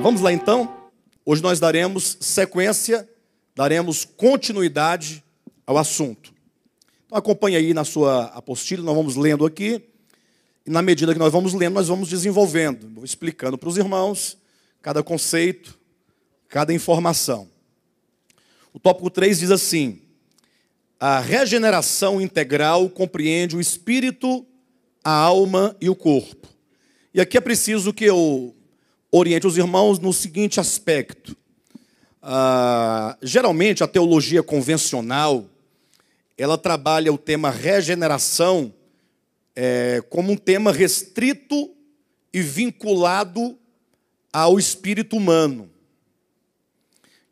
Vamos lá então. Hoje nós daremos sequência, daremos continuidade ao assunto. Então acompanhe aí na sua apostila, nós vamos lendo aqui. E na medida que nós vamos lendo, nós vamos desenvolvendo, vou explicando para os irmãos cada conceito, cada informação. O tópico 3 diz assim: a regeneração integral compreende o espírito, a alma e o corpo. E aqui é preciso que eu oriente os irmãos no seguinte aspecto. Geralmente a teologia convencional, ela trabalha o tema regeneração como um tema restrito e vinculado ao espírito humano.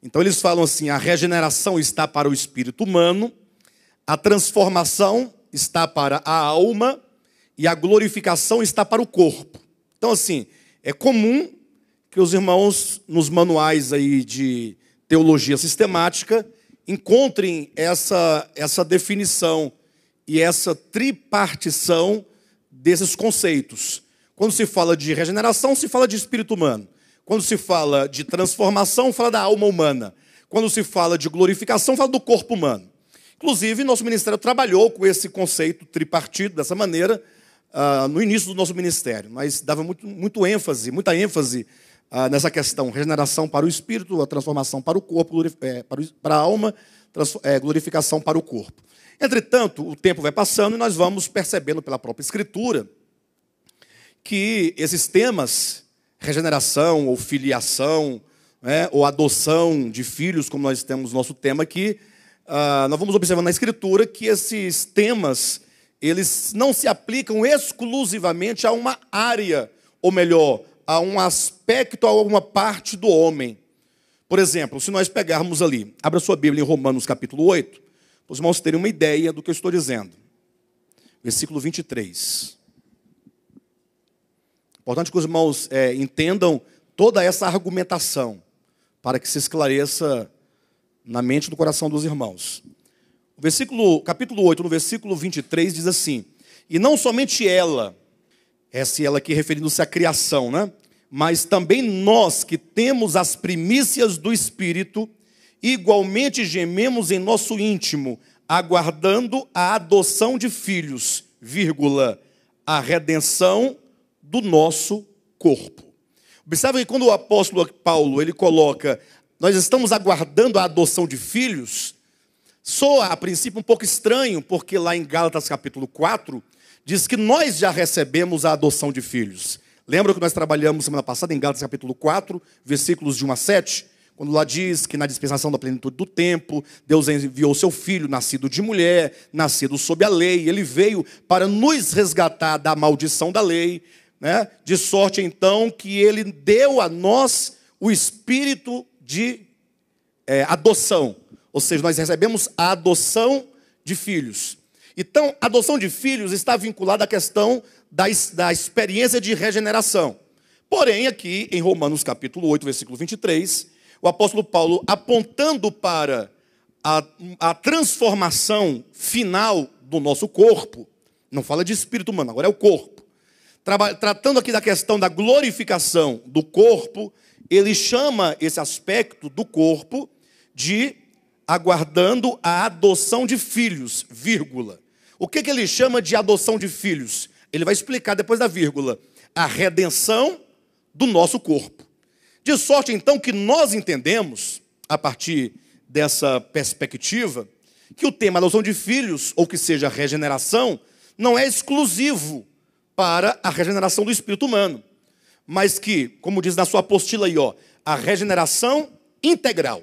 Então eles falam assim: a regeneração está para o espírito humano, a transformação está para a alma e a glorificação está para o corpo. Então assim, é comum que os irmãos nos manuais aí de teologia sistemática encontrem essa definição e essa tripartição desses conceitos. Quando se fala de regeneração, se fala de espírito humano. Quando se fala de transformação, fala da alma humana. Quando se fala de glorificação, fala do corpo humano. Inclusive, nosso ministério trabalhou com esse conceito tripartido, dessa maneira, no início do nosso ministério. Mas dava muita ênfase nessa questão: regeneração para o espírito, a transformação para o corpo, para a alma, glorificação para o corpo. Entretanto, o tempo vai passando e nós vamos percebendo pela própria Escritura que esses temas, regeneração ou filiação, ou adoção de filhos, como nós temos nosso tema aqui, nós vamos observando na Escritura que esses temas, eles não se aplicam exclusivamente a uma área, ou melhor, a um aspecto, a uma parte do homem. Por exemplo, se nós pegarmos ali, abra sua Bíblia em Romanos capítulo 8, para os irmãos terem uma ideia do que eu estou dizendo. Versículo 23. Importante que os irmãos entendam toda essa argumentação, para que se esclareça na mente e no coração dos irmãos. Capítulo 8, no versículo 23, diz assim: e não somente ela, ela aqui referindo-se à criação, né? Mas também nós que temos as primícias do Espírito, igualmente gememos em nosso íntimo, aguardando a adoção de filhos, a redenção do nosso corpo. Observe que quando o apóstolo Paulo ele coloca: nós estamos aguardando a adoção de filhos, soa a princípio um pouco estranho, porque lá em Gálatas capítulo 4, diz que nós já recebemos a adoção de filhos. Lembra que nós trabalhamos semana passada em Gálatas capítulo 4, versículos de 1 a 7? Quando lá diz que na dispensação da plenitude do tempo, Deus enviou seu Filho, nascido de mulher, nascido sob a lei. Ele veio para nos resgatar da maldição da lei, né? De sorte então que Ele deu a nós o espírito de adoção. Ou seja, nós recebemos a adoção de filhos. Então, a adoção de filhos está vinculada à questão da experiência de regeneração. Porém, aqui em Romanos capítulo 8, versículo 23, o apóstolo Paulo, apontando para a transformação final do nosso corpo, não fala de espírito humano, agora é o corpo. Tratando aqui da questão da glorificação do corpo, ele chama esse aspecto do corpo de aguardando a adoção de filhos, O que ele chama de adoção de filhos? Ele vai explicar depois da vírgula: a redenção do nosso corpo. De sorte, então, que nós entendemos, a partir dessa perspectiva, que o tema adoção de filhos, ou que seja regeneração, não é exclusivo para a regeneração do espírito humano, mas que, como diz na sua apostila aí, a regeneração integral.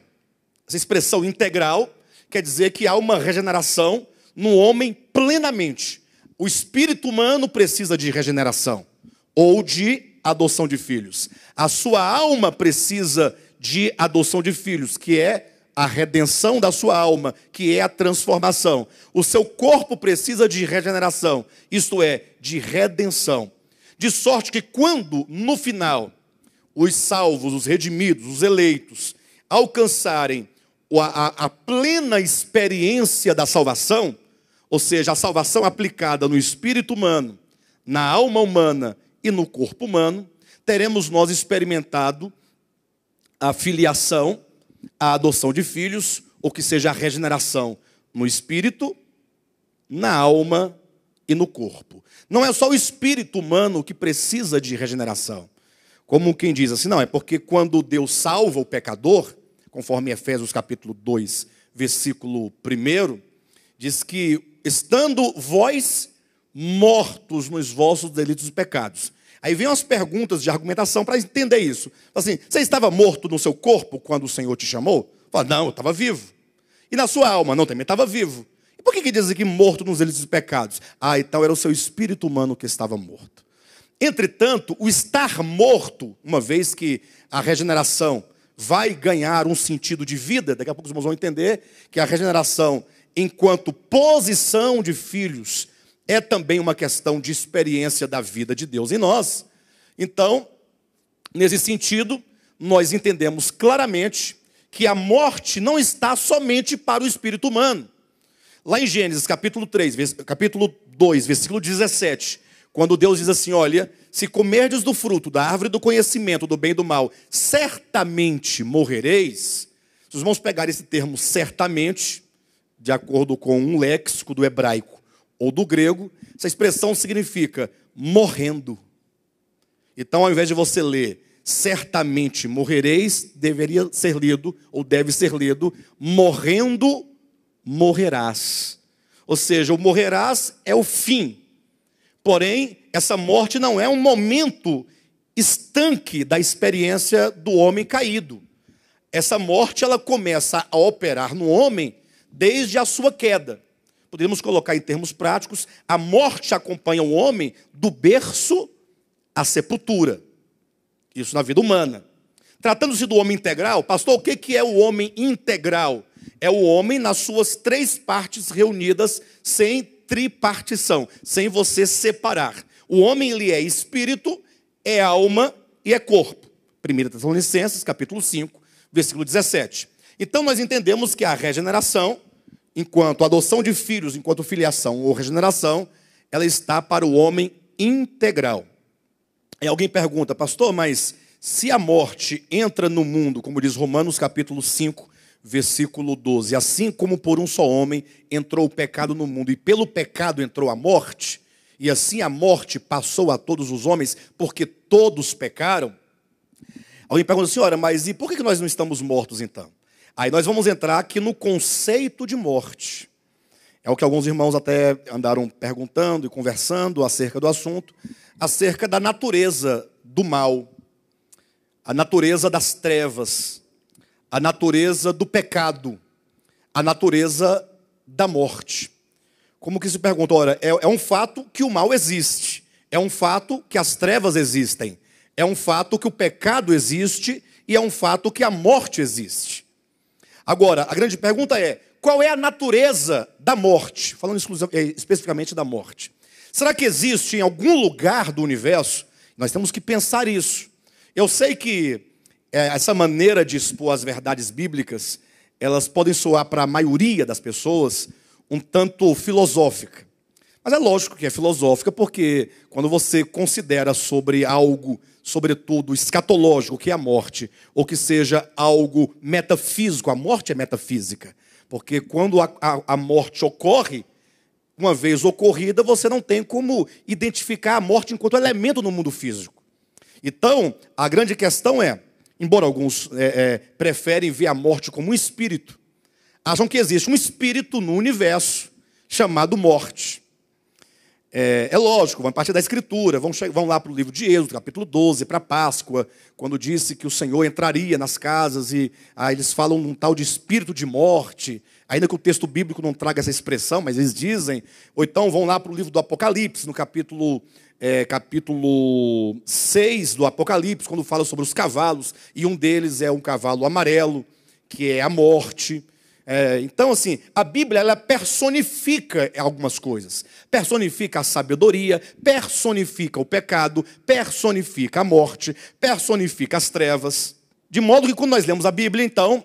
Essa expressão integral quer dizer que há uma regeneração no homem plenamente. O espírito humano precisa de regeneração ou de adoção de filhos. A sua alma precisa de adoção de filhos, que é a redenção da sua alma, que é a transformação. O seu corpo precisa de regeneração, isto é, de redenção. De sorte que quando, no final, os salvos, os redimidos, os eleitos, alcançarem a plena experiência da salvação, ou seja, a salvação aplicada no espírito humano, na alma humana e no corpo humano, teremos nós experimentado a filiação, a adoção de filhos, ou que seja a regeneração no espírito, na alma e no corpo. Não é só o espírito humano que precisa de regeneração. Como quem diz assim, não, é porque quando Deus salva o pecador, conforme Efésios capítulo 2, versículo 1, diz que, estando vós mortos nos vossos delitos e pecados. Aí vem umas perguntas de argumentação para entender isso. Assim, você estava morto no seu corpo quando o Senhor te chamou? Fala, não, eu estava vivo. E na sua alma? Não, também estava vivo. E por que diz aqui morto nos delitos e pecados? Ah, então era o seu espírito humano que estava morto. Entretanto, o estar morto, uma vez que a regeneração vai ganhar um sentido de vida, daqui a pouco os irmãos vão entender que a regeneração, enquanto posição de filhos, é também uma questão de experiência da vida de Deus em nós. Então, nesse sentido, nós entendemos claramente que a morte não está somente para o espírito humano. Lá em Gênesis, capítulo 2, versículo 17, quando Deus diz assim, olha, se comerdes do fruto da árvore do conhecimento do bem e do mal, certamente morrereis. Se os irmãos pegarem esse termo certamente, de acordo com um léxico do hebraico ou do grego, essa expressão significa morrendo. Então, ao invés de você ler certamente morrereis, deveria ser lido, ou deve ser lido, morrendo, morrerás. Ou seja, o morrerás é o fim. Porém, essa morte não é um momento estanque da experiência do homem caído. Essa morte, ela começa a operar no homem desde a sua queda. Poderíamos colocar em termos práticos, a morte acompanha o homem do berço à sepultura. Isso na vida humana. Tratando-se do homem integral, pastor, o que é o homem integral? É o homem nas suas três partes reunidas, sem tripartição, sem você separar. O homem, ele é espírito, é alma e é corpo. 1 Tessalonicenses, capítulo 5, versículo 17. Então nós entendemos que a regeneração, enquanto adoção de filhos, enquanto filiação ou regeneração, ela está para o homem integral. E alguém pergunta, pastor, mas se a morte entra no mundo, como diz Romanos capítulo 5, versículo 12, assim como por um só homem entrou o pecado no mundo, e pelo pecado entrou a morte, e assim a morte passou a todos os homens, porque todos pecaram. Alguém pergunta, senhora, mas e por que nós não estamos mortos então? Aí nós vamos entrar aqui no conceito de morte. É o que alguns irmãos até andaram perguntando e conversando acerca do assunto, acerca da natureza do mal, a natureza das trevas, a natureza do pecado, a natureza da morte. Como que se pergunta? Ora, é um fato que o mal existe, é um fato que as trevas existem, é um fato que o pecado existe e é um fato que a morte existe. Agora, a grande pergunta é, qual é a natureza da morte? Falando especificamente da morte. Será que existe em algum lugar do universo? Nós temos que pensar isso. Eu sei que essa maneira de expor as verdades bíblicas, elas podem soar para a maioria das pessoas um tanto filosófica. Mas é lógico que é filosófica, porque quando você considera sobre algo, sobretudo escatológico, que é a morte, ou que seja algo metafísico, a morte é metafísica. Porque quando a morte ocorre, uma vez ocorrida, você não tem como identificar a morte enquanto elemento no mundo físico. Então, a grande questão é, embora alguns preferem ver a morte como um espírito, acham que existe um espírito no universo chamado morte. É lógico, vão partir da Escritura, vão lá para o livro de Êxodo, capítulo 12, para a Páscoa, quando disse que o Senhor entraria nas casas e aí eles falam num tal de espírito de morte, ainda que o texto bíblico não traga essa expressão, mas eles dizem. Ou então vão lá para o livro do Apocalipse, no capítulo 6 do Apocalipse, quando fala sobre os cavalos, e um deles é um cavalo amarelo, que é a morte. Então, assim, a Bíblia, ela personifica algumas coisas. Personifica a sabedoria, personifica o pecado, personifica a morte, personifica as trevas. De modo que quando nós lemos a Bíblia, então,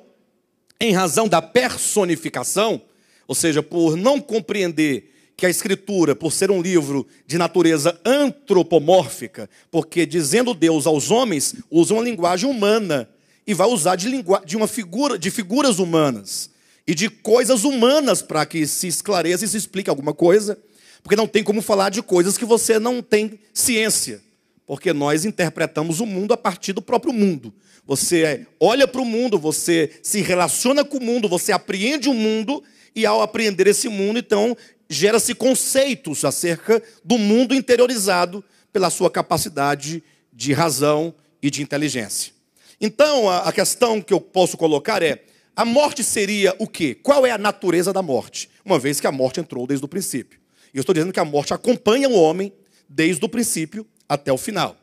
em razão da personificação, ou seja, por não compreender que a Escritura, por ser um livro de natureza antropomórfica, porque dizendo Deus aos homens, usa uma linguagem humana, e vai usar de figuras humanas e de coisas humanas para que se esclareça e se explique alguma coisa, porque não tem como falar de coisas que você não tem ciência, porque nós interpretamos o mundo a partir do próprio mundo. Você olha para o mundo, você se relaciona com o mundo, você apreende o mundo, e ao apreender esse mundo, então, gera-se conceitos acerca do mundo interiorizado pela sua capacidade de razão e de inteligência. Então, a questão que eu posso colocar é: a morte seria o quê? Qual é a natureza da morte? Uma vez que a morte entrou desde o princípio. E eu estou dizendo que a morte acompanha o homem desde o princípio até o final.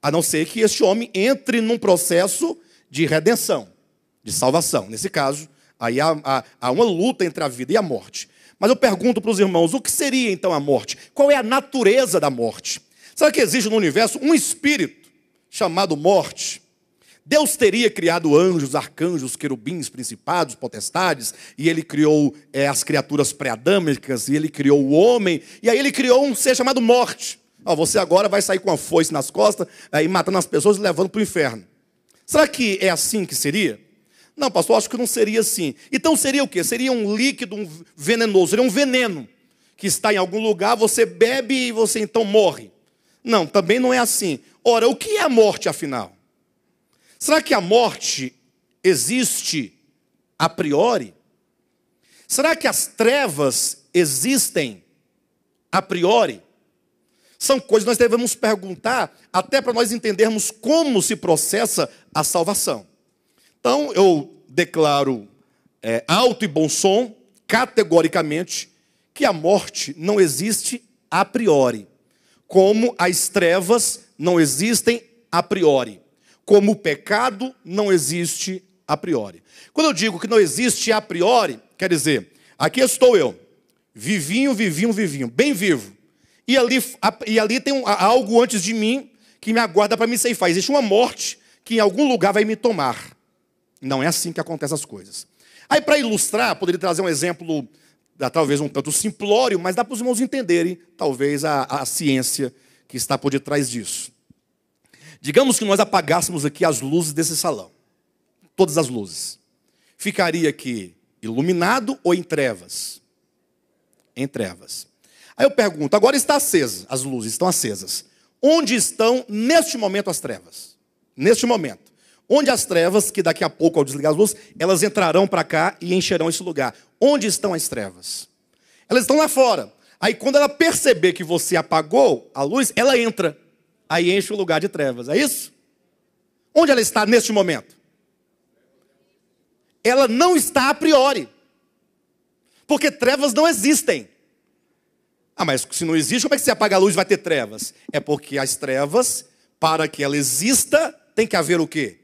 A não ser que este homem entre num processo de redenção, de salvação. Nesse caso, aí há uma luta entre a vida e a morte. Mas eu pergunto para os irmãos, o que seria então a morte? Qual é a natureza da morte? Será que existe no universo um espírito chamado morte? Deus teria criado anjos, arcanjos, querubins, principados, potestades, e ele criou as criaturas pré-adâmicas, e ele criou o homem, e aí ele criou um ser chamado morte. Você agora vai sair com uma foice nas costas, e matando as pessoas e levando para o inferno. Será que é assim que seria? Não, pastor, acho que não seria assim. Então seria o quê? Seria um líquido venenoso, seria um veneno, que está em algum lugar, você bebe e você então morre. Não, também não é assim. Ora, o que é a morte, afinal? Será que a morte existe a priori? Será que as trevas existem a priori? São coisas que nós devemos perguntar até para nós entendermos como se processa a salvação. Então, eu declaro alto e bom som, categoricamente, que a morte não existe a priori, como as trevas não existem a priori, como o pecado não existe a priori. Quando eu digo que não existe a priori, quer dizer, aqui estou eu, vivinho, bem vivo. E ali tem algo antes de mim que me aguarda para me ceifar. Existe uma morte que em algum lugar vai me tomar. Não é assim que acontecem as coisas. Aí, para ilustrar, poderia trazer um exemplo, talvez um tanto simplório, mas dá para os irmãos entenderem, talvez, a ciência que está por detrás disso. Digamos que nós apagássemos aqui as luzes desse salão. Todas as luzes. Ficaria aqui iluminado ou em trevas? Em trevas. Aí eu pergunto, agora está acesa, as luzes estão acesas. Onde estão, neste momento, as trevas? Neste momento. Onde as trevas, que daqui a pouco, ao desligar as luzes, elas entrarão para cá e encherão esse lugar. Onde estão as trevas? Elas estão lá fora. Aí quando ela perceber que você apagou a luz, ela entra. Aí enche o lugar de trevas. É isso? Onde ela está neste momento? Ela não está a priori. Porque trevas não existem. Mas se não existe, como é que você apaga a luz e vai ter trevas? É porque as trevas, para que ela exista, tem que haver o quê?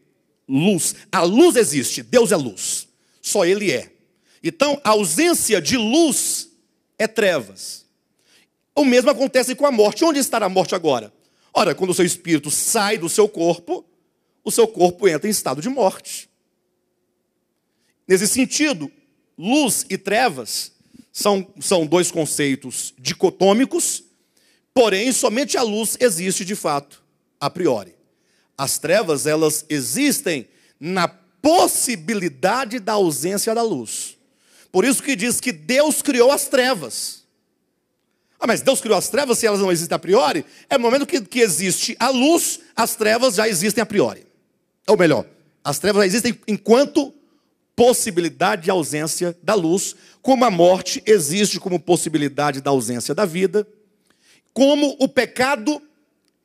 Luz. A luz existe, Deus é luz. Só Ele é. Então, a ausência de luz é trevas. O mesmo acontece com a morte. Onde está a morte agora? Ora, quando o seu espírito sai do seu corpo, o seu corpo entra em estado de morte. Nesse sentido, luz e trevas são dois conceitos dicotômicos, porém, somente a luz existe de fato, a priori. As trevas, elas existem na possibilidade da ausência da luz. Por isso que diz que Deus criou as trevas. Mas Deus criou as trevas se elas não existem a priori? É no momento que existe a luz, as trevas já existem a priori. Ou melhor, as trevas já existem enquanto possibilidade de ausência da luz, como a morte existe como possibilidade da ausência da vida, como o pecado,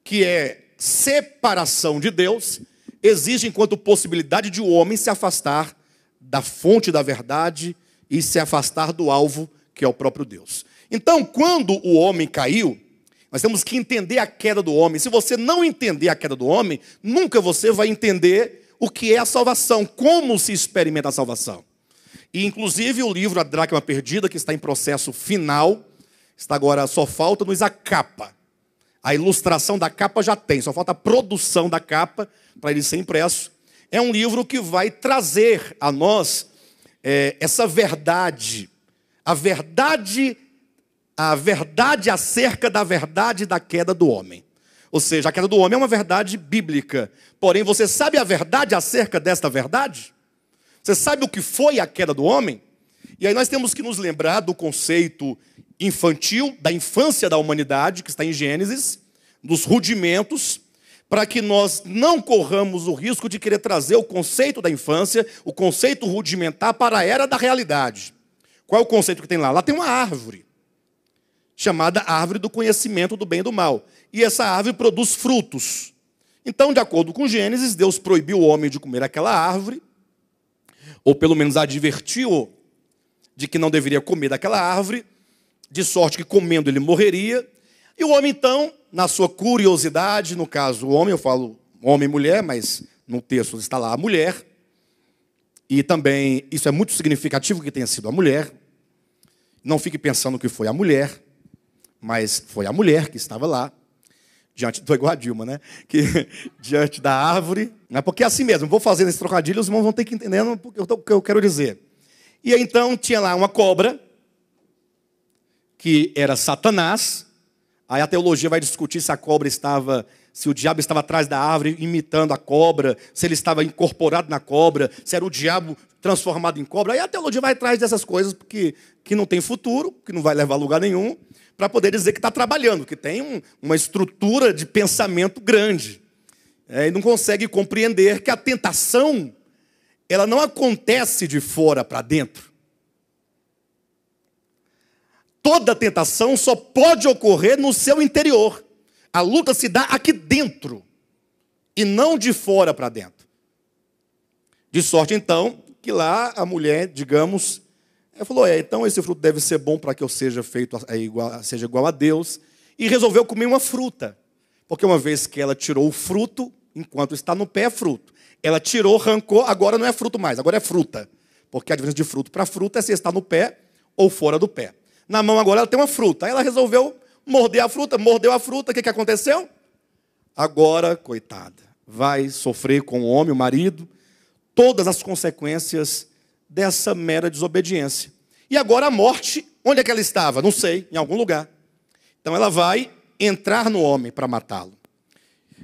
que é separação de Deus, existe enquanto possibilidade de o homem se afastar da fonte da verdade e se afastar do alvo, que é o próprio Deus. Então, quando o homem caiu, nós temos que entender a queda do homem. Se você não entender a queda do homem, nunca você vai entender o que é a salvação, como se experimenta a salvação. E, inclusive, o livro A Dracma Perdida, que está em processo final, está agora, só falta-nos a capa. A ilustração da capa já tem, só falta a produção da capa para ele ser impresso. É um livro que vai trazer a nós essa verdade, a verdade acerca da verdade da queda do homem. Ou seja, a queda do homem é uma verdade bíblica. Porém, você sabe a verdade acerca desta verdade? Você sabe o que foi a queda do homem? E aí nós temos que nos lembrar do conceito infantil, da infância da humanidade, que está em Gênesis, dos rudimentos, para que nós não corramos o risco de querer trazer o conceito da infância, o conceito rudimentar, para a era da realidade. Qual é o conceito que tem lá? Lá tem uma árvore, chamada árvore do conhecimento do bem e do mal. E essa árvore produz frutos. Então, de acordo com Gênesis, Deus proibiu o homem de comer aquela árvore, ou pelo menos advertiu de que não deveria comer daquela árvore, de sorte que comendo ele morreria. E o homem, então, na sua curiosidade, no caso o homem, eu falo homem e mulher, mas no texto está lá a mulher, e também isso é muito significativo que tenha sido a mulher. Não fique pensando que foi a mulher, mas foi a mulher que estava lá, diante do igual a Dilma, né? Que, diante da árvore, né? Porque é assim mesmo, vou fazer esse trocadilho, os irmãos vão ter que entender o que eu quero dizer. E aí, então tinha lá uma cobra, que era Satanás. Aí a teologia vai discutir se a cobra estava, se o diabo estava atrás da árvore imitando a cobra, se ele estava incorporado na cobra, se era o diabo transformado em cobra. Aí a teologia vai atrás dessas coisas que não tem futuro, que não vai levar a lugar nenhum, para poder dizer que está trabalhando, que tem uma estrutura de pensamento grande. E não consegue compreender que a tentação, ela não acontece de fora para dentro. Toda tentação só pode ocorrer no seu interior. A luta se dá aqui dentro, e não de fora para dentro. De sorte, então, que lá a mulher, digamos, ela falou, então esse fruto deve ser bom para que eu seja seja igual a Deus, e resolveu comer uma fruta. Porque uma vez que ela tirou o fruto, enquanto está no pé é fruto. Ela tirou, arrancou, agora não é fruto mais, agora é fruta. Porque a diferença de fruto para fruta é se está no pé ou fora do pé. Na mão agora ela tem uma fruta. Aí ela resolveu morder a fruta, mordeu a fruta, o que aconteceu? Agora, coitada, vai sofrer com o homem, o marido, todas as consequências dessa mera desobediência. E agora a morte, onde é que ela estava? Não sei, em algum lugar. Então ela vai entrar no homem para matá-lo.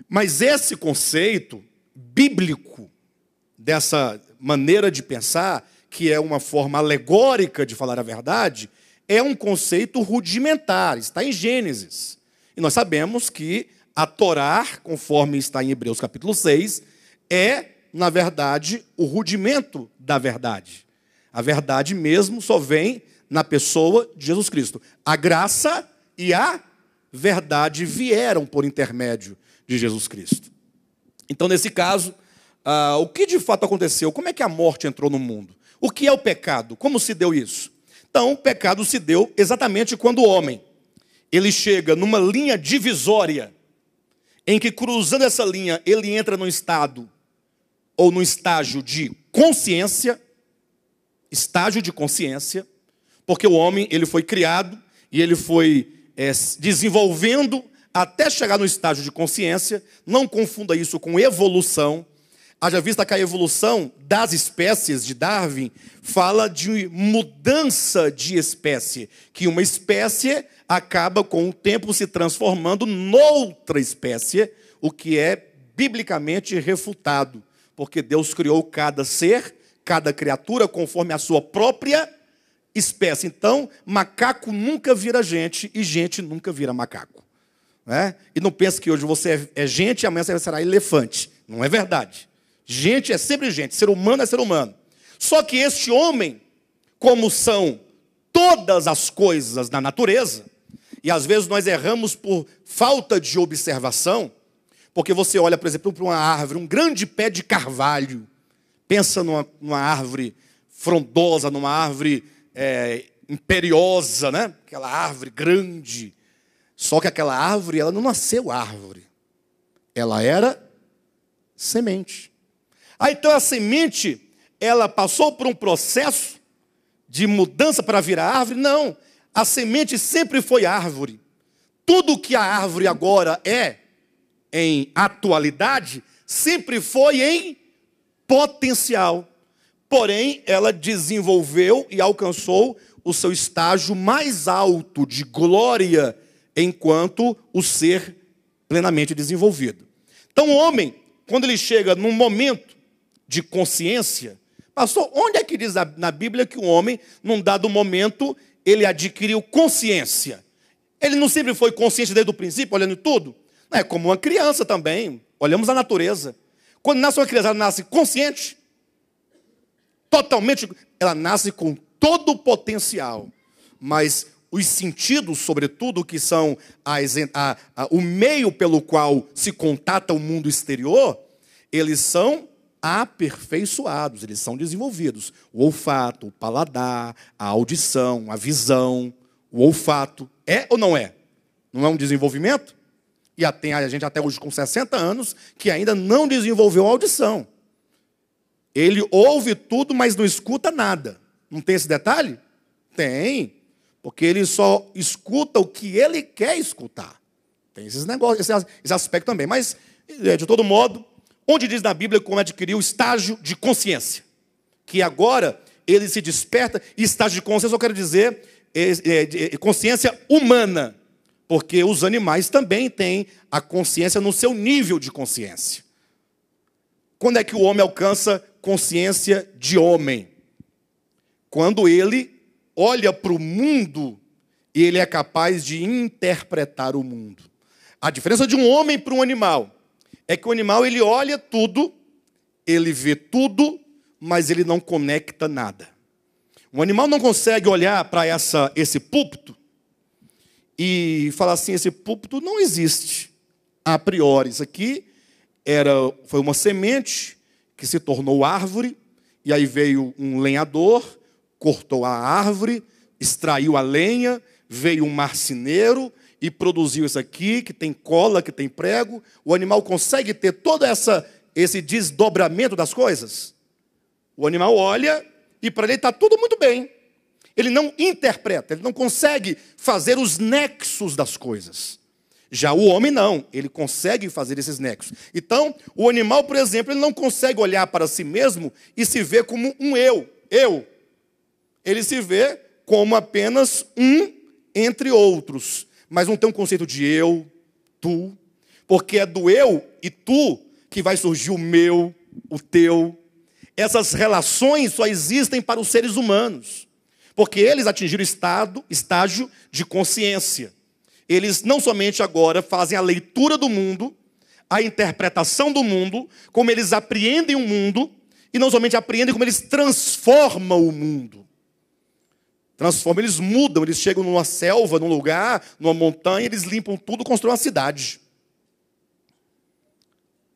Mas esse conceito bíblico, dessa maneira de pensar, que é uma forma alegórica de falar a verdade, é um conceito rudimentar, está em Gênesis. E nós sabemos que a Torá, conforme está em Hebreus capítulo 6, é, na verdade, o rudimento da verdade. A verdade mesmo só vem na pessoa de Jesus Cristo. A graça e a verdade vieram por intermédio de Jesus Cristo. Então, nesse caso, o que de fato aconteceu? Como é que a morte entrou no mundo? O que é o pecado? Como se deu isso? Então, o pecado se deu exatamente quando o homem, ele chega numa linha divisória, em que cruzando essa linha, ele entra num estado, ou num estágio de consciência, porque o homem, ele foi criado, e ele foi desenvolvendo, até chegar no estágio de consciência. Não confunda isso com evolução. Haja vista que a evolução das espécies de Darwin fala de mudança de espécie, que uma espécie acaba com o tempo se transformando noutra espécie, o que é biblicamente refutado, porque Deus criou cada ser, cada criatura conforme a sua própria espécie. Então, macaco nunca vira gente e gente nunca vira macaco. Né? E não pense que hoje você é gente e amanhã você será elefante. Não é verdade. Gente é sempre gente, ser humano é ser humano. Só que este homem, como são todas as coisas na natureza, e às vezes nós erramos por falta de observação, porque você olha, por exemplo, para uma árvore, um grande pé de carvalho, pensa numa árvore frondosa, numa árvore imperiosa, né? Aquela árvore grande. Só que aquela árvore, ela não nasceu árvore. Ela era semente. Então a semente, ela passou por um processo de mudança para virar árvore? Não. A semente sempre foi árvore. Tudo que a árvore agora é, em atualidade, sempre foi em potencial. Porém, ela desenvolveu e alcançou o seu estágio mais alto de glória enquanto o ser plenamente desenvolvido. Então o homem, quando ele chega num momento de consciência, pastor, onde é que diz na Bíblia que o homem, num dado momento, ele adquiriu consciência? Ele não sempre foi consciente desde o princípio, olhando tudo? Não, é como uma criança também. Olhamos a natureza. Quando nasce uma criança, ela nasce consciente, totalmente, ela nasce com todo o potencial, mas os sentidos, sobretudo, que são o meio pelo qual se contata o mundo exterior, eles são aperfeiçoados, eles são desenvolvidos. O olfato, o paladar, a audição, a visão, o olfato. É ou não é? Não é um desenvolvimento? E a gente até hoje com 60 anos que ainda não desenvolveu a audição. Ele ouve tudo, mas não escuta nada. Não tem esse detalhe? Tem. Porque ele só escuta o que ele quer escutar. Tem esses negócios, esse aspecto também. Mas, de todo modo, onde diz na Bíblia como adquirir o estágio de consciência? Que agora ele se desperta, e estágio de consciência eu quero dizer consciência humana. Porque os animais também têm a consciência no seu nível de consciência. Quando é que o homem alcança consciência de homem? Quando ele olha para o mundo e ele é capaz de interpretar o mundo. A diferença de um homem para um animal é que o animal ele olha tudo, ele vê tudo, mas ele não conecta nada. Um animal não consegue olhar para esse púlpito e falar assim, esse púlpito não existe a priori. Isso aqui foi uma semente que se tornou árvore, e aí veio um lenhador, cortou a árvore, extraiu a lenha, veio um marceneiro e produziu isso aqui, que tem cola, que tem prego. O animal consegue ter todo esse desdobramento das coisas? O animal olha e para ele está tudo muito bem. Ele não interpreta, ele não consegue fazer os nexos das coisas. Já o homem não, ele consegue fazer esses nexos. Então, o animal, por exemplo, ele não consegue olhar para si mesmo e se ver como um eu. Ele se vê como apenas um entre outros. Mas não tem um conceito de eu, tu. Porque é do eu e tu que vai surgir o meu, o teu. Essas relações só existem para os seres humanos. Porque eles atingiram estágio de consciência. Eles não somente agora fazem a leitura do mundo, a interpretação do mundo, como eles apreendem o mundo, e não somente apreendem, como eles transformam o mundo. Transformam, eles mudam, eles chegam numa selva, num lugar, numa montanha, eles limpam tudo, constroem uma cidade.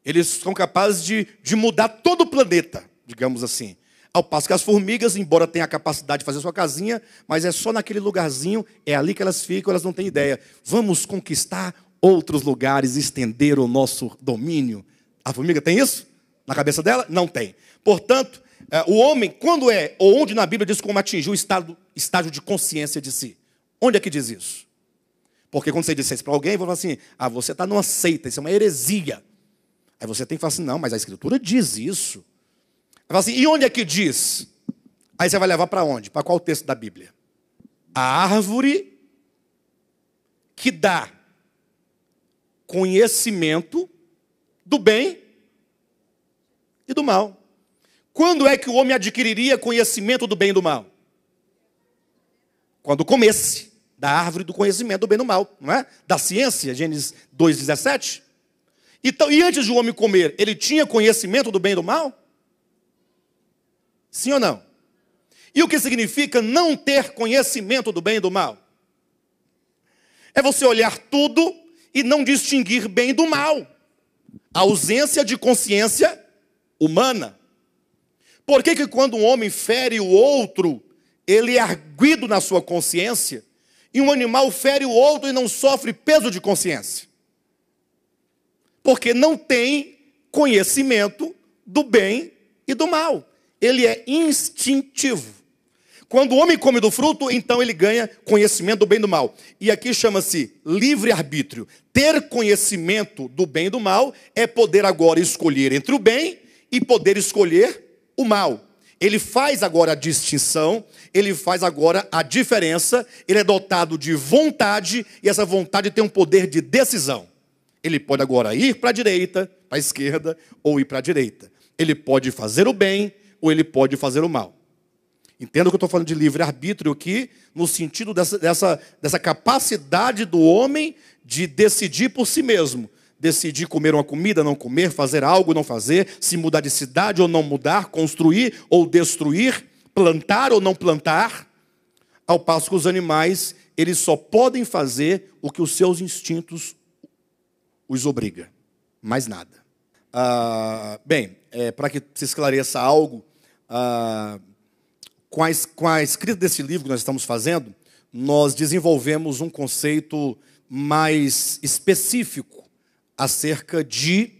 Eles são capazes de mudar todo o planeta, digamos assim. Ao passo que as formigas, embora tenham a capacidade de fazer sua casinha, mas é só naquele lugarzinho, é ali que elas ficam, elas não têm ideia. Vamos conquistar outros lugares, estender o nosso domínio. A formiga tem isso? Na cabeça dela? Não tem. Portanto, o homem, quando ou onde na Bíblia diz como atingiu o estágio de consciência de si? Onde é que diz isso? Porque quando você diz isso para alguém, vai falar assim, você está numa seita, isso é uma heresia. Aí você tem que falar assim, não, mas a Escritura diz isso. Fala assim, e onde é que diz? Aí você vai levar para onde? Para qual texto da Bíblia? A árvore que dá conhecimento do bem e do mal. Quando é que o homem adquiriria conhecimento do bem e do mal? Quando comesse da árvore do conhecimento do bem e do mal, não é? Da ciência, Gênesis 2,17. Então, e antes de o homem comer, ele tinha conhecimento do bem e do mal? Sim ou não? E o que significa não ter conhecimento do bem e do mal? É você olhar tudo e não distinguir bem do mal. A ausência de consciência humana. Por que quando um homem fere o outro, ele é arguido na sua consciência, e um animal fere o outro e não sofre peso de consciência? Porque não tem conhecimento do bem e do mal. Ele é instintivo. Quando o homem come do fruto, então ele ganha conhecimento do bem e do mal. E aqui chama-se livre-arbítrio. Ter conhecimento do bem e do mal é poder agora escolher entre o bem e poder escolher o mal. Ele faz agora a distinção, ele faz agora a diferença, ele é dotado de vontade, e essa vontade tem um poder de decisão. Ele pode agora ir para a direita, para a esquerda, ou ir para a direita. Ele pode fazer o bem, ou ele pode fazer o mal. Entenda que eu estou falando de livre-arbítrio aqui, no sentido dessa capacidade do homem de decidir por si mesmo. Decidir comer uma comida, não comer, fazer algo, não fazer, se mudar de cidade ou não mudar, construir ou destruir, plantar ou não plantar. Ao passo que os animais, eles só podem fazer o que os seus instintos os obriga. Mais nada. Para que se esclareça algo, com a escrita desse livro que nós estamos fazendo, nós desenvolvemos um conceito mais específico acerca de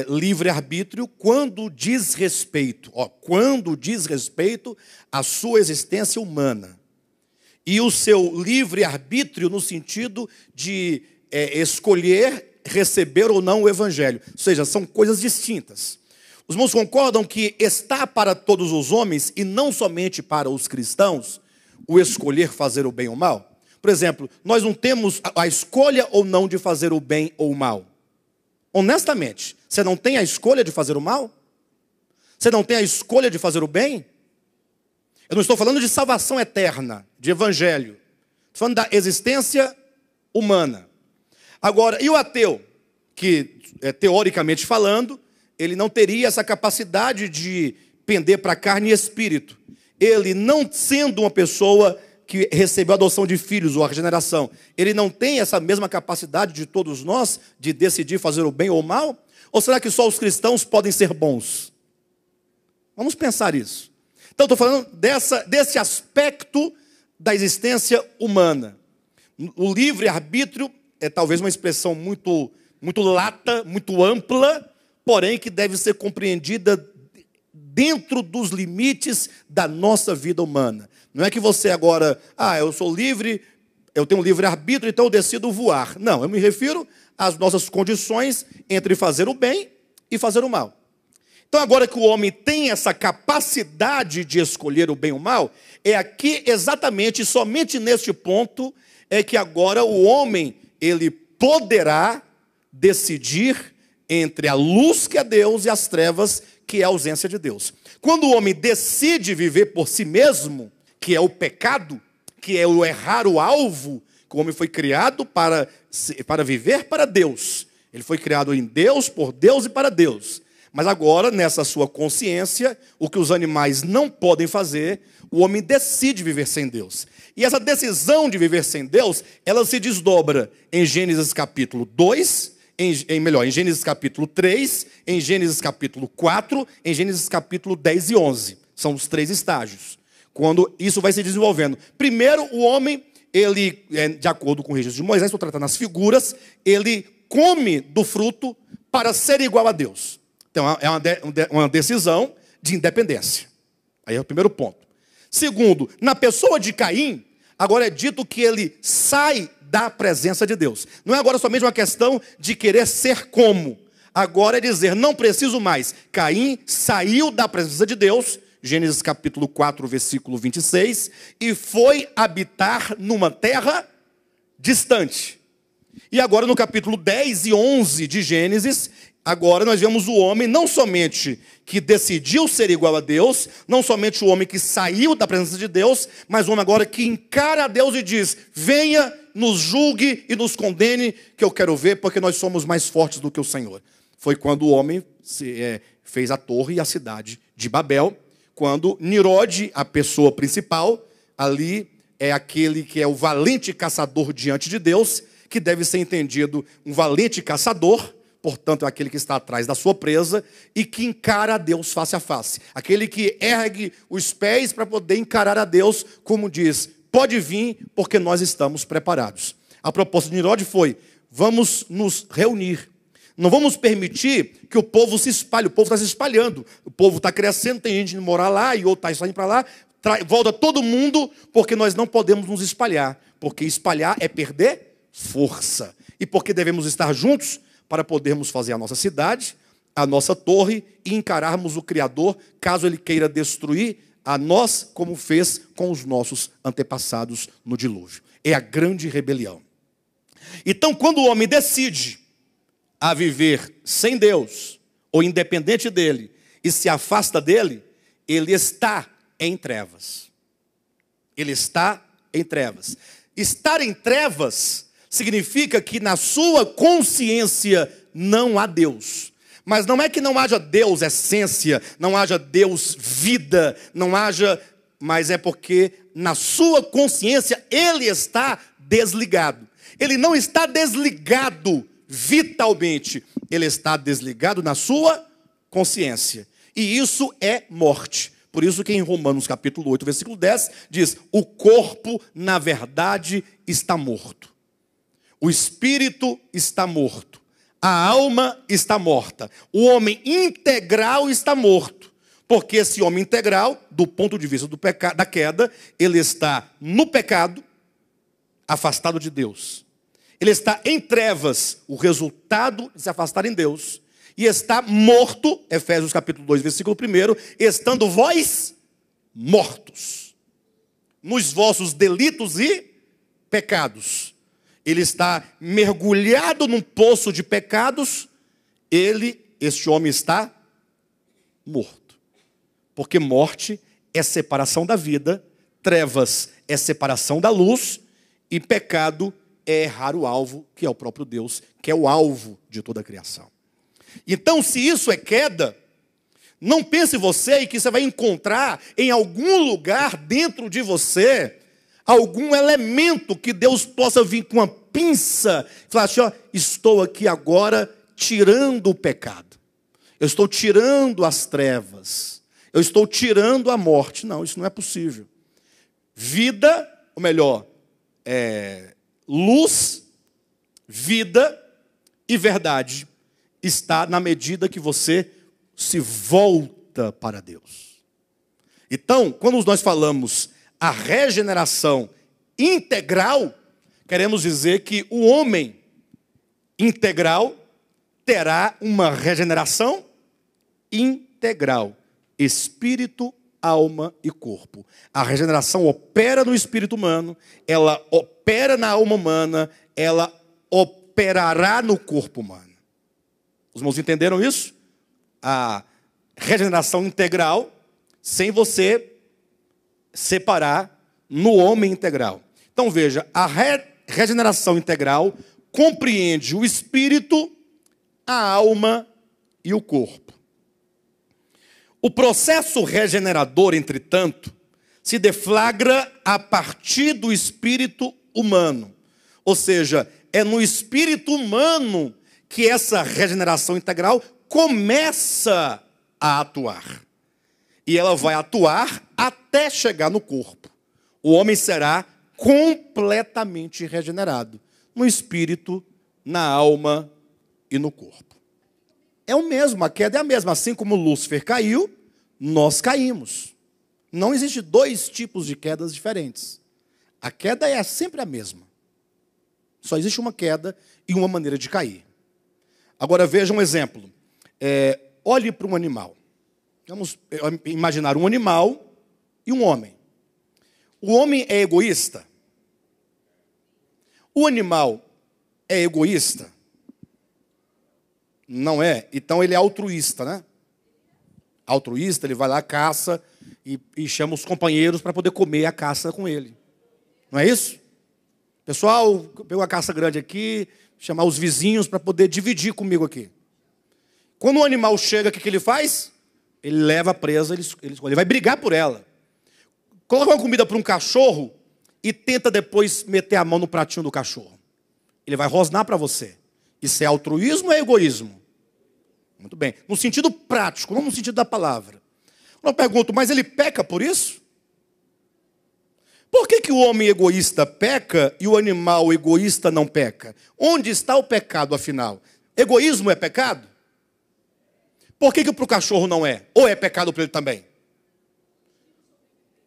livre-arbítrio quando diz respeito à sua existência humana. E o seu livre-arbítrio no sentido de escolher receber ou não o evangelho. Ou seja, são coisas distintas. Os irmãos concordam que está para todos os homens, e não somente para os cristãos, o escolher fazer o bem ou o mal? Por exemplo, nós não temos a escolha ou não de fazer o bem ou o mal. Honestamente, você não tem a escolha de fazer o mal? Você não tem a escolha de fazer o bem? Eu não estou falando de salvação eterna, de evangelho. Estou falando da existência humana. Agora, e o ateu? Que, teoricamente falando, ele não teria essa capacidade de pender para carne e espírito. Ele, não sendo uma pessoa que recebeu a adoção de filhos ou a regeneração, ele não tem essa mesma capacidade de todos nós de decidir fazer o bem ou o mal? Ou será que só os cristãos podem ser bons? Vamos pensar isso. Então, estou falando desse aspecto da existência humana. O livre-arbítrio é talvez uma expressão muito lata, muito ampla, porém que deve ser compreendida dentro dos limites da nossa vida humana. Não é que você agora, eu sou livre, eu tenho livre-arbítrio, então eu decido voar. Não, eu me refiro às nossas condições entre fazer o bem e fazer o mal. Então agora que o homem tem essa capacidade de escolher o bem ou o mal, é aqui exatamente, somente neste ponto, é que agora o homem, ele poderá decidir entre a luz que é Deus e as trevas que é a ausência de Deus. Quando o homem decide viver por si mesmo, que é o pecado, que é o errar o alvo, que o homem foi criado para viver para Deus. Ele foi criado em Deus, por Deus e para Deus. Mas agora, nessa sua consciência, o que os animais não podem fazer, o homem decide viver sem Deus. E essa decisão de viver sem Deus, ela se desdobra em Gênesis capítulo 2, em Gênesis capítulo 3, em Gênesis capítulo 4, em Gênesis capítulo 10 e 11. São os 3 estágios. Quando isso vai se desenvolvendo. Primeiro, o homem, ele, de acordo com o registro de Moisés, estou tratando as figuras, ele come do fruto para ser igual a Deus. Então, é uma decisão de independência. Aí é o primeiro ponto. Segundo, na pessoa de Caim, agora é dito que ele sai da presença de Deus. Não é agora somente uma questão de querer ser como. Agora é dizer, não preciso mais. Caim saiu da presença de Deus, Gênesis capítulo 4, versículo 26, e foi habitar numa terra distante. E agora no capítulo 10 e 11 de Gênesis, agora nós vemos o homem não somente que decidiu ser igual a Deus, não somente o homem que saiu da presença de Deus, mas o homem agora que encara a Deus e diz, venha, nos julgue e nos condene, que eu quero ver, porque nós somos mais fortes do que o Senhor. Foi quando o homem fez a torre e a cidade de Babel, quando Nirode, a pessoa principal, ali é aquele que é o valente caçador diante de Deus, que deve ser entendido um valente caçador, portanto, é aquele que está atrás da sua presa e que encara a Deus face a face. Aquele que ergue os pés para poder encarar a Deus, como diz, pode vir, porque nós estamos preparados. A proposta de Nirode foi, vamos nos reunir. Não vamos permitir que o povo se espalhe. O povo está se espalhando. O povo está crescendo, tem gente que mora lá e outro está saindo para lá. Volta todo mundo, porque nós não podemos nos espalhar. Porque espalhar é perder força. E porque devemos estar juntos para podermos fazer a nossa cidade, a nossa torre e encararmos o Criador, caso Ele queira destruir a nós, como fez com os nossos antepassados no dilúvio. É a grande rebelião. Então, quando o homem decide a viver sem Deus, ou independente dele, e se afasta dele, ele está em trevas. Ele está em trevas. Estar em trevas significa que na sua consciência não há Deus. Mas não é que não haja Deus essência, não haja Deus vida, não haja, mas é porque na sua consciência ele está desligado. Ele não está desligado vitalmente, ele está desligado na sua consciência. E isso é morte. Por isso que em Romanos capítulo 8, versículo 10, diz: o corpo, na verdade, está morto. O espírito está morto. A alma está morta. O homem integral está morto. Porque esse homem integral, do ponto de vista do pecado, da queda, ele está no pecado, afastado de Deus. Ele está em trevas, o resultado de se afastar em Deus. E está morto, Efésios capítulo 2, versículo 1, estando vós mortos nos vossos delitos e pecados. Ele está mergulhado num poço de pecados, este homem está morto. Porque morte é separação da vida, trevas é separação da luz, e pecado é errar o alvo, que é o próprio Deus, que é o alvo de toda a criação. Então, se isso é queda, não pense você que você vai encontrar em algum lugar dentro de você algum elemento que Deus possa vir com uma pinça e falar assim: ó, estou aqui agora tirando o pecado, eu estou tirando as trevas, eu estou tirando a morte. Não, isso não é possível. Vida, ou melhor, luz, vida e verdade está na medida que você se volta para Deus. Então, quando nós falamos a regeneração integral, queremos dizer que o homem integral terá uma regeneração integral, espírito, alma e corpo. A regeneração opera no espírito humano, ela opera na alma humana, ela operará no corpo humano. Os irmãos entenderam isso? A regeneração integral, sem você separar no homem integral. Então veja, a regeneração integral compreende o espírito, a alma e o corpo. O processo regenerador, entretanto, se deflagra a partir do espírito humano. Ou seja, é no espírito humano que essa regeneração integral começa a atuar. E ela vai atuar até chegar no corpo. O homem será completamente regenerado no espírito, na alma e no corpo. É o mesmo, a queda é a mesma. Assim como Lúcifer caiu, nós caímos. Não existe dois tipos de quedas diferentes. A queda é sempre a mesma. Só existe uma queda e uma maneira de cair. Agora veja um exemplo. Olhe para um animal. Vamos imaginar um animal e um homem. O homem é egoísta? O animal é egoísta? Não é? Então ele é altruísta, né? Altruísta, ele vai lá, caça e chama os companheiros para poder comer a caça com ele. Não é isso? Pessoal, pegou uma caça grande aqui, chamar os vizinhos para poder dividir comigo aqui. Quando o animal chega, o que ele faz? Ele leva a presa, ele vai brigar por ela. Coloca uma comida para um cachorro e tenta depois meter a mão no pratinho do cachorro. Ele vai rosnar para você. Isso é altruísmo ou é egoísmo? Muito bem. No sentido prático, não no sentido da palavra. Eu pergunto, mas ele peca por isso? Por que o homem egoísta peca e o animal egoísta não peca? Onde está o pecado, afinal? Egoísmo é pecado? Por que para o cachorro não é? Ou é pecado para ele também?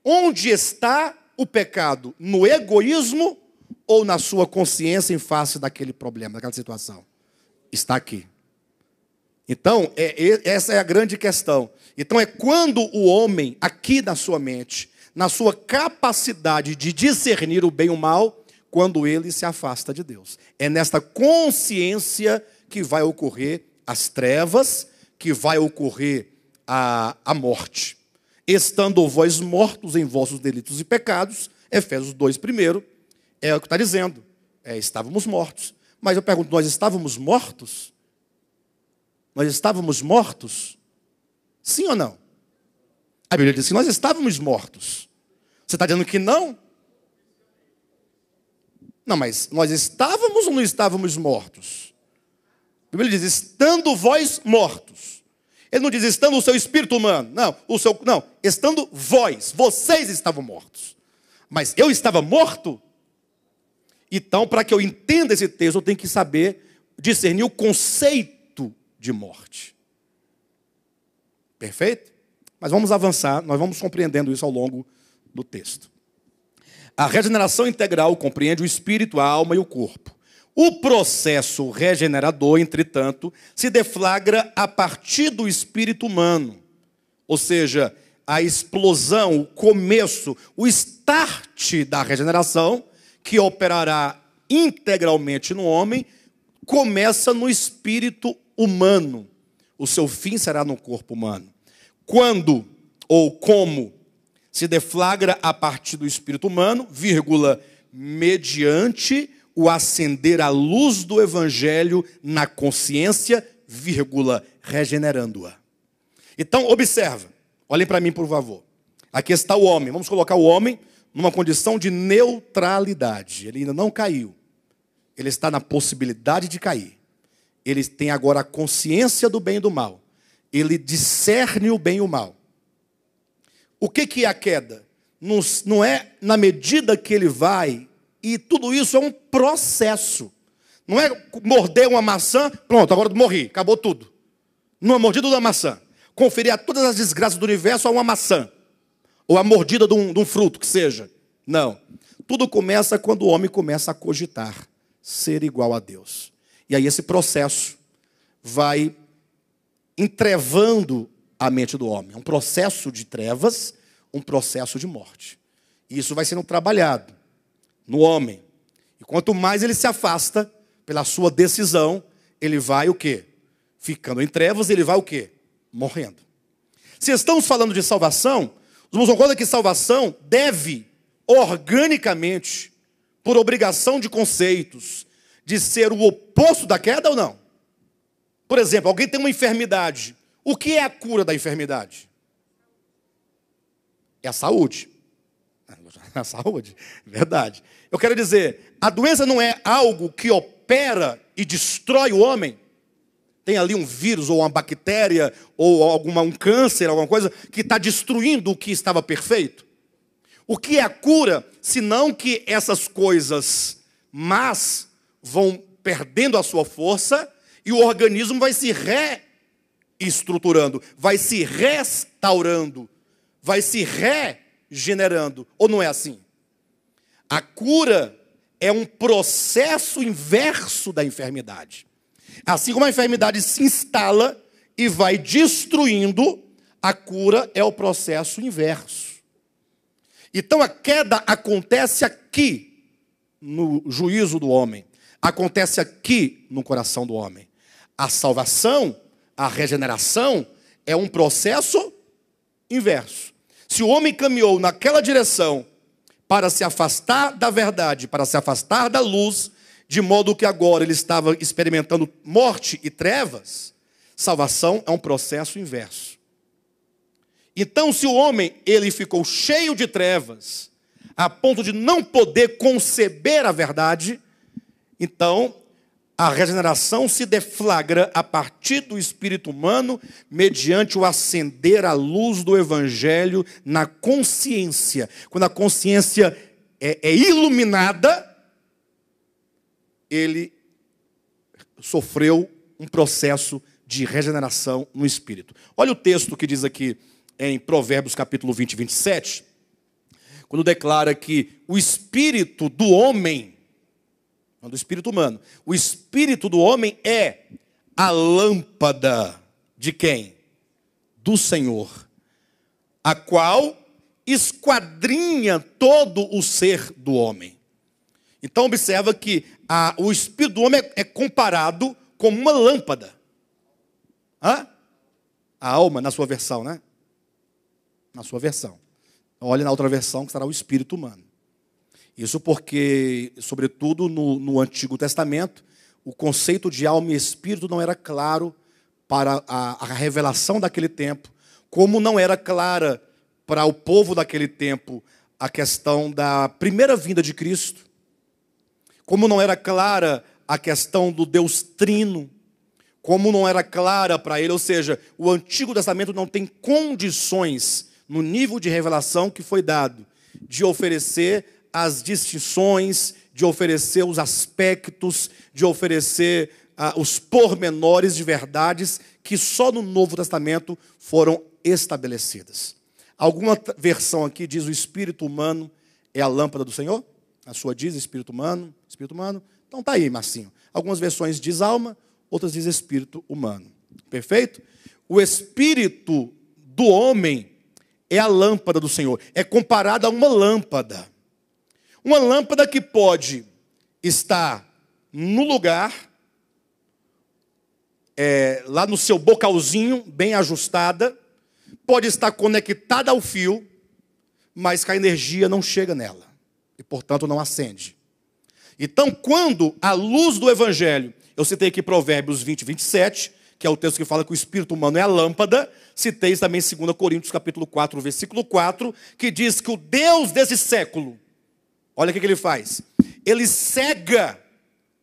Onde está o pecado? No egoísmo ou na sua consciência em face daquele problema, daquela situação? Está aqui. Então, essa é a grande questão. Então, é quando o homem, aqui na sua mente, na sua capacidade de discernir o bem e o mal, quando ele se afasta de Deus. É nesta consciência que vai ocorrer as trevas, que vai ocorrer a morte. Estando vós mortos em vossos delitos e pecados, Efésios 2, primeiro, é o que está dizendo. Estávamos mortos. Mas eu pergunto, nós estávamos mortos? Nós estávamos mortos? Sim ou não? A Bíblia diz que nós estávamos mortos. Você está dizendo que não? Não, mas nós estávamos ou não estávamos mortos? A Bíblia diz, estando vós mortos. Ele não diz, estando o seu espírito humano. Não, estando vós. Vocês estavam mortos. Mas eu estava morto? Então, para que eu entenda esse texto, eu tenho que saber discernir o conceito de morte. Perfeito? Mas vamos avançar, nós vamos compreendendo isso ao longo do texto. A regeneração integral compreende o espírito, a alma e o corpo. O processo regenerador, entretanto, se deflagra a partir do espírito humano. Ou seja, a explosão, o começo, o start da regeneração, que operará integralmente no homem, começa no espírito humano. O seu fim será no corpo humano. Quando ou como se deflagra a partir do espírito humano, mediante o acender a luz do evangelho na consciência, regenerando-a. Então, observa. Olhem para mim, por favor. Aqui está o homem. Vamos colocar o homem numa condição de neutralidade. Ele ainda não caiu. Ele está na possibilidade de cair. Ele tem agora a consciência do bem e do mal. Ele discerne o bem e o mal. O que é a queda? Não é na medida que ele vai, e tudo isso é um processo. Não é morder uma maçã, pronto, agora morri, acabou tudo. Não é mordida da maçã. Conferir a todas as desgraças do universo a uma maçã. Ou a mordida de um fruto, que seja. Não. Tudo começa quando o homem começa a cogitar ser igual a Deus. E aí esse processo vai entrevando a mente do homem. É um processo de trevas, um processo de morte. E isso vai sendo trabalhado no homem. E quanto mais ele se afasta pela sua decisão, ele vai o quê? Ficando em trevas, ele vai o quê? Morrendo. Se estamos falando de salvação, os irmãos concordam que salvação deve, organicamente, por obrigação de conceitos, de ser o oposto da queda ou não? Por exemplo, alguém tem uma enfermidade. O que é a cura da enfermidade? É a saúde. A saúde, verdade. Eu quero dizer, a doença não é algo que opera e destrói o homem. Tem ali um vírus ou uma bactéria ou um câncer, alguma coisa que está destruindo o que estava perfeito. O que é a cura, senão que essas coisas más vão perdendo a sua força e o organismo vai se reestruturando, vai se restaurando, vai se regenerando. Ou não é assim? A cura é um processo inverso da enfermidade. Assim como a enfermidade se instala e vai destruindo, a cura é o processo inverso. Então a queda acontece aqui, no juízo do homem. Acontece aqui no coração do homem. A salvação, a regeneração, é um processo inverso. Se o homem caminhou naquela direção para se afastar da verdade, para se afastar da luz, de modo que agora ele estava experimentando morte e trevas, salvação é um processo inverso. Então, se o homem ele ficou cheio de trevas, a ponto de não poder conceber a verdade, então a regeneração se deflagra a partir do espírito humano, mediante o acender a luz do evangelho na consciência. Quando a consciência é iluminada, ele sofreu um processo de regeneração no espírito. Olha o texto que diz aqui em Provérbios capítulo 20, 27, quando declara que o espírito do homem, não do espírito humano, o espírito do homem é a lâmpada de quem? Do Senhor, a qual esquadrinha todo o ser do homem. Então observa que o espírito do homem é comparado como uma lâmpada. Hã? A alma, na sua versão, né? Na sua versão. Olhe na outra versão, que será o espírito humano. Isso porque, sobretudo no Antigo Testamento, o conceito de alma e espírito não era claro para a revelação daquele tempo, como não era clara para o povo daquele tempo a questão da primeira vinda de Cristo, como não era clara a questão do Deus Trino, como não era clara para ele, ou seja, o Antigo Testamento não tem condições, no nível de revelação que foi dado, de oferecer as distinções, de oferecer os aspectos, de oferecer os pormenores de verdades que só no Novo Testamento foram estabelecidas. Alguma versão aqui diz o espírito humano é a lâmpada do Senhor? A sua diz espírito humano, espírito humano. Então tá aí, Marcinho. Algumas versões diz alma, outras diz espírito humano. Perfeito? O espírito do homem é a lâmpada do Senhor. É comparado a uma lâmpada. Uma lâmpada que pode estar no lugar, lá no seu bocalzinho, bem ajustada, pode estar conectada ao fio, mas que a energia não chega nela. E, portanto, não acende. Então, quando a luz do Evangelho, eu citei aqui Provérbios 20, 27, que é o texto que fala que o espírito humano é a lâmpada, citei também 2 Coríntios capítulo 4, versículo 4, que diz que o Deus desse século, olha o que ele faz, ele cega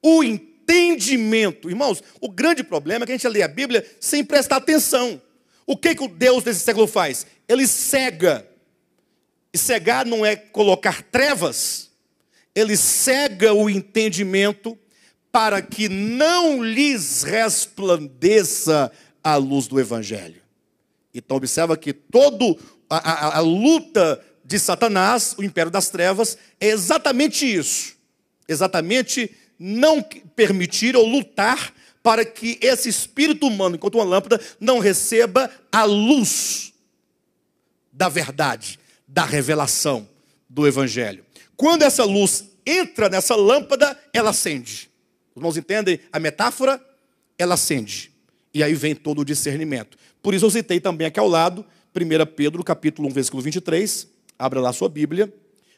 o entendimento. Irmãos, o grande problema é que a gente lê a Bíblia sem prestar atenção. O que o Deus desse século faz? Ele cega. E cegar não é colocar trevas. Ele cega o entendimento para que não lhes resplandeça a luz do Evangelho. Então observa que toda a luta de Satanás, o império das trevas, é exatamente isso. Exatamente não permitir ou lutar para que esse espírito humano, enquanto uma lâmpada, não receba a luz da verdade, da revelação do Evangelho. Quando essa luz entra nessa lâmpada, ela acende. Os irmãos entendem a metáfora? Ela acende. E aí vem todo o discernimento. Por isso eu citei também aqui ao lado, 1 Pedro, capítulo 1, versículo 23. Abra lá a sua Bíblia.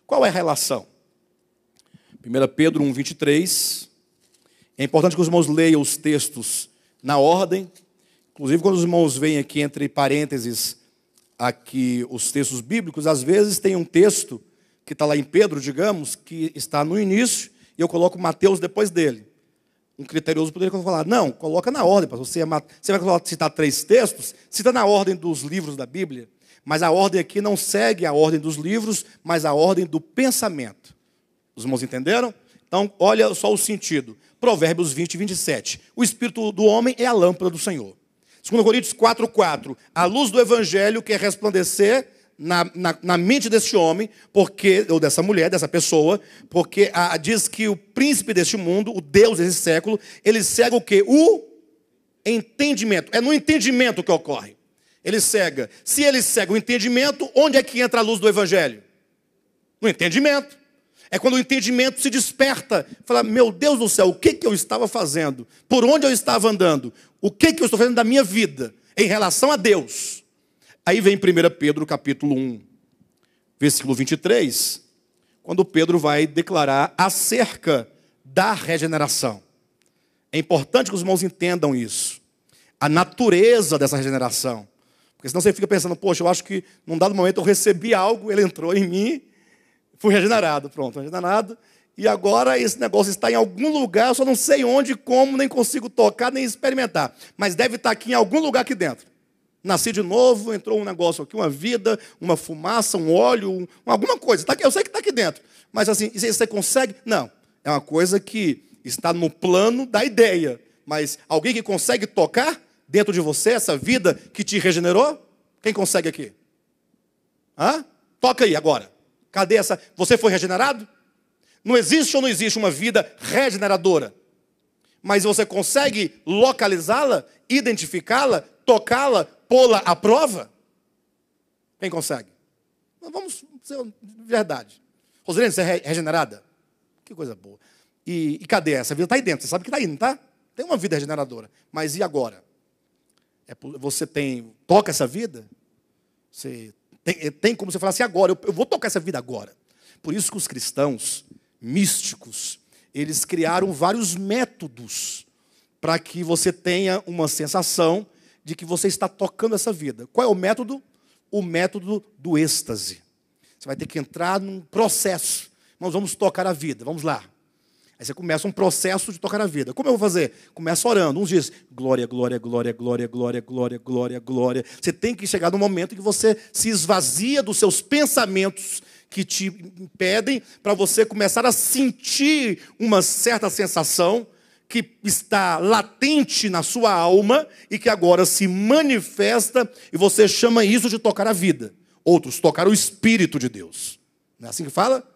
Qual é a relação? 1 Pedro 1, 23. É importante que os irmãos leiam os textos na ordem. Inclusive, quando os irmãos veem aqui entre parênteses aqui os textos bíblicos, às vezes tem um texto que está lá em Pedro, digamos, que está no início, e eu coloco Mateus depois dele. Um criterioso poderia falar, não, coloca na ordem, você vai citar 3 textos, cita na ordem dos livros da Bíblia, mas a ordem aqui não segue a ordem dos livros, mas a ordem do pensamento. Os irmãos entenderam? Então, olha só o sentido. Provérbios 20, 27. O espírito do homem é a lâmpada do Senhor. 2 Coríntios 4, 4. A luz do Evangelho quer resplandecer na mente desse homem, ou dessa mulher, dessa pessoa, porque diz que o príncipe deste mundo, o Deus desse século, ele cega o quê? O entendimento. É no entendimento que ocorre. Ele cega. Se ele cega o entendimento, onde é que entra a luz do Evangelho? No entendimento. É quando o entendimento se desperta. Fala, meu Deus do céu, o que eu estava fazendo? Por onde eu estava andando? O que eu estou fazendo da minha vida em relação a Deus? Aí vem 1 Pedro capítulo 1, versículo 23, quando Pedro vai declarar acerca da regeneração. É importante que os irmãos entendam isso. A natureza dessa regeneração. Porque senão você fica pensando, poxa, eu acho que num dado momento eu recebi algo, ele entrou em mim, fui regenerado, pronto, regenerado. E agora esse negócio está em algum lugar, eu só não sei onde, como, nem consigo tocar, nem experimentar. Mas deve estar aqui em algum lugar aqui dentro. Nasci de novo, entrou um negócio aqui, uma vida, uma fumaça, um óleo, alguma coisa. Tá aqui, eu sei que está aqui dentro. Mas assim, você consegue? Não. É uma coisa que está no plano da ideia. Mas alguém que consegue tocar dentro de você, essa vida que te regenerou? Quem consegue aqui? Hã? Toca aí agora. Cadê essa? Você foi regenerado? Não existe ou não existe uma vida regeneradora? Mas você consegue localizá-la, identificá-la, tocá-la, pô-la à prova? Quem consegue? Vamos ser verdade. Rosilene, você é regenerada? Que coisa boa. E cadê essa vida? Está aí dentro, você sabe que está aí, não está? tem uma vida regeneradora. Mas e agora? Você toca essa vida? Você tem como você falar assim, agora, eu vou tocar essa vida agora. Por isso que os cristãos místicos, eles criaram vários métodos para que você tenha uma sensação de que você está tocando essa vida. Qual é o método? O método do êxtase. Você vai ter que entrar num processo. Nós vamos tocar a vida, vamos lá. Aí você começa um processo de tocar a vida. Como eu vou fazer? Começa orando. Uns dizem, glória, glória, glória, glória, glória, glória, glória, glória. Você tem que chegar no momento em que você se esvazia dos seus pensamentos que te impedem para você começar a sentir uma certa sensação que está latente na sua alma e que agora se manifesta e você chama isso de tocar a vida. Outros, tocar o Espírito de Deus. Não é assim que fala?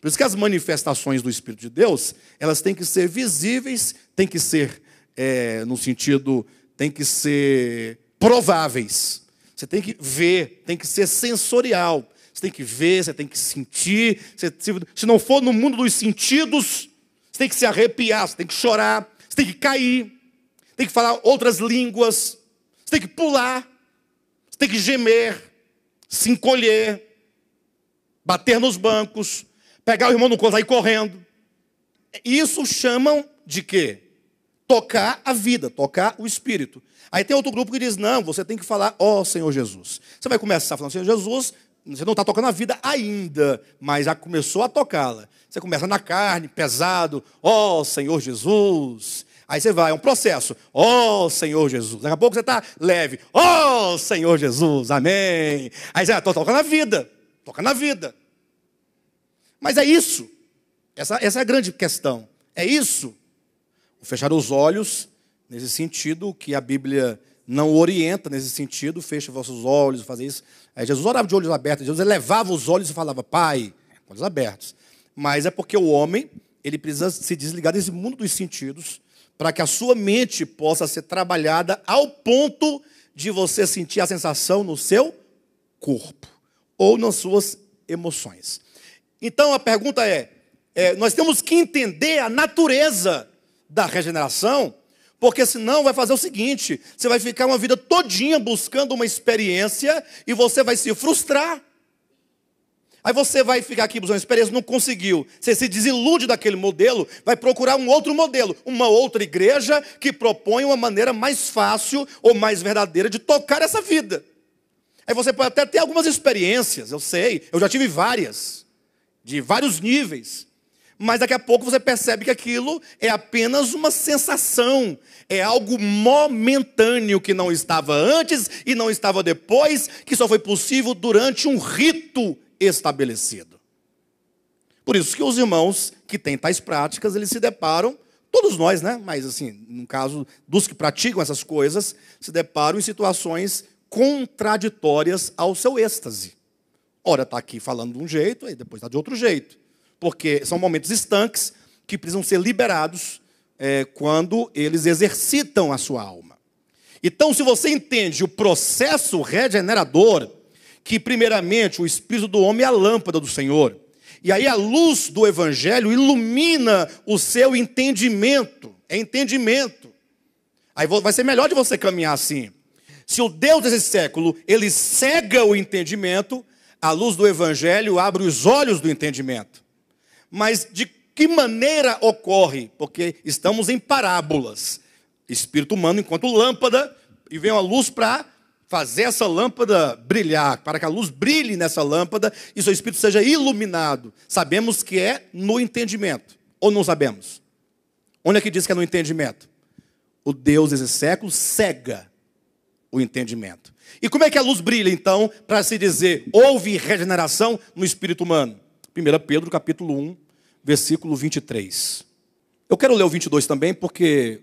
Por isso que as manifestações do Espírito de Deus, elas têm que ser visíveis, têm que ser, no sentido, têm que ser prováveis. Você tem que ver, tem que ser sensorial. Você tem que ver, você tem que sentir. Se não for no mundo dos sentidos, você tem que se arrepiar, você tem que chorar, você tem que cair, tem que falar outras línguas, você tem que pular, você tem que gemer, se encolher, bater nos bancos, pegar o irmão no colo, sair correndo. Isso chamam de quê? Tocar a vida, tocar o Espírito. Aí tem outro grupo que diz, não, você tem que falar, ó Senhor Jesus. Você vai começar falando, Senhor Jesus, você não está tocando a vida ainda, mas já começou a tocá-la. Você começa na carne, pesado, ó Senhor Jesus. Aí você vai, é um processo, ó Senhor Jesus. Daqui a pouco você está leve, ó Senhor Jesus, amém. Aí você está tocando a vida, toca na vida. Mas é isso, essa é a grande questão, é isso. O fechar os olhos, nesse sentido que a Bíblia não orienta, nesse sentido, fecha vossos olhos, fazer isso. Aí Jesus orava de olhos abertos, Jesus elevava os olhos e falava, Pai, com olhos abertos. Mas é porque o homem, ele precisa se desligar desse mundo dos sentidos, para que a sua mente possa ser trabalhada ao ponto de você sentir a sensação no seu corpo, ou nas suas emoções. Então a pergunta nós temos que entender a natureza da regeneração, porque senão vai fazer o seguinte, você vai ficar uma vida todinha buscando uma experiência e você vai se frustrar. Aí você vai ficar aqui buscando uma experiência, não conseguiu. Você se desilude daquele modelo, vai procurar um outro modelo, uma outra igreja que propõe uma maneira mais fácil ou mais verdadeira de tocar essa vida. Aí você pode até ter algumas experiências, eu sei, eu já tive várias, de vários níveis. Mas daqui a pouco você percebe que aquilo é apenas uma sensação. É algo momentâneo que não estava antes e não estava depois, que só foi possível durante um rito estabelecido. Por isso que os irmãos que têm tais práticas, eles se deparam, todos nós, né? Mas assim, no caso dos que praticam essas coisas, se deparam em situações contraditórias ao seu êxtase. Ora está aqui falando de um jeito, aí depois está de outro jeito. Porque são momentos estanques que precisam ser liberados quando eles exercitam a sua alma. Então, se você entende o processo regenerador, que primeiramente o Espírito do homem é a lâmpada do Senhor, e aí a luz do Evangelho ilumina o seu entendimento, é entendimento. Aí vai ser melhor de você caminhar assim. Se o Deus desse século, ele cega o entendimento, a luz do Evangelho abre os olhos do entendimento. Mas de que maneira ocorre? Porque estamos em parábolas. Espírito humano enquanto lâmpada, e vem uma luz para fazer essa lâmpada brilhar, para que a luz brilhe nessa lâmpada e seu espírito seja iluminado. Sabemos que é no entendimento, ou não sabemos? Onde é que diz que é no entendimento? O Deus desse século cega o entendimento. E como é que a luz brilha, então, para se dizer, houve regeneração no espírito humano? 1 Pedro, capítulo 1, versículo 23. Eu quero ler o 22 também, porque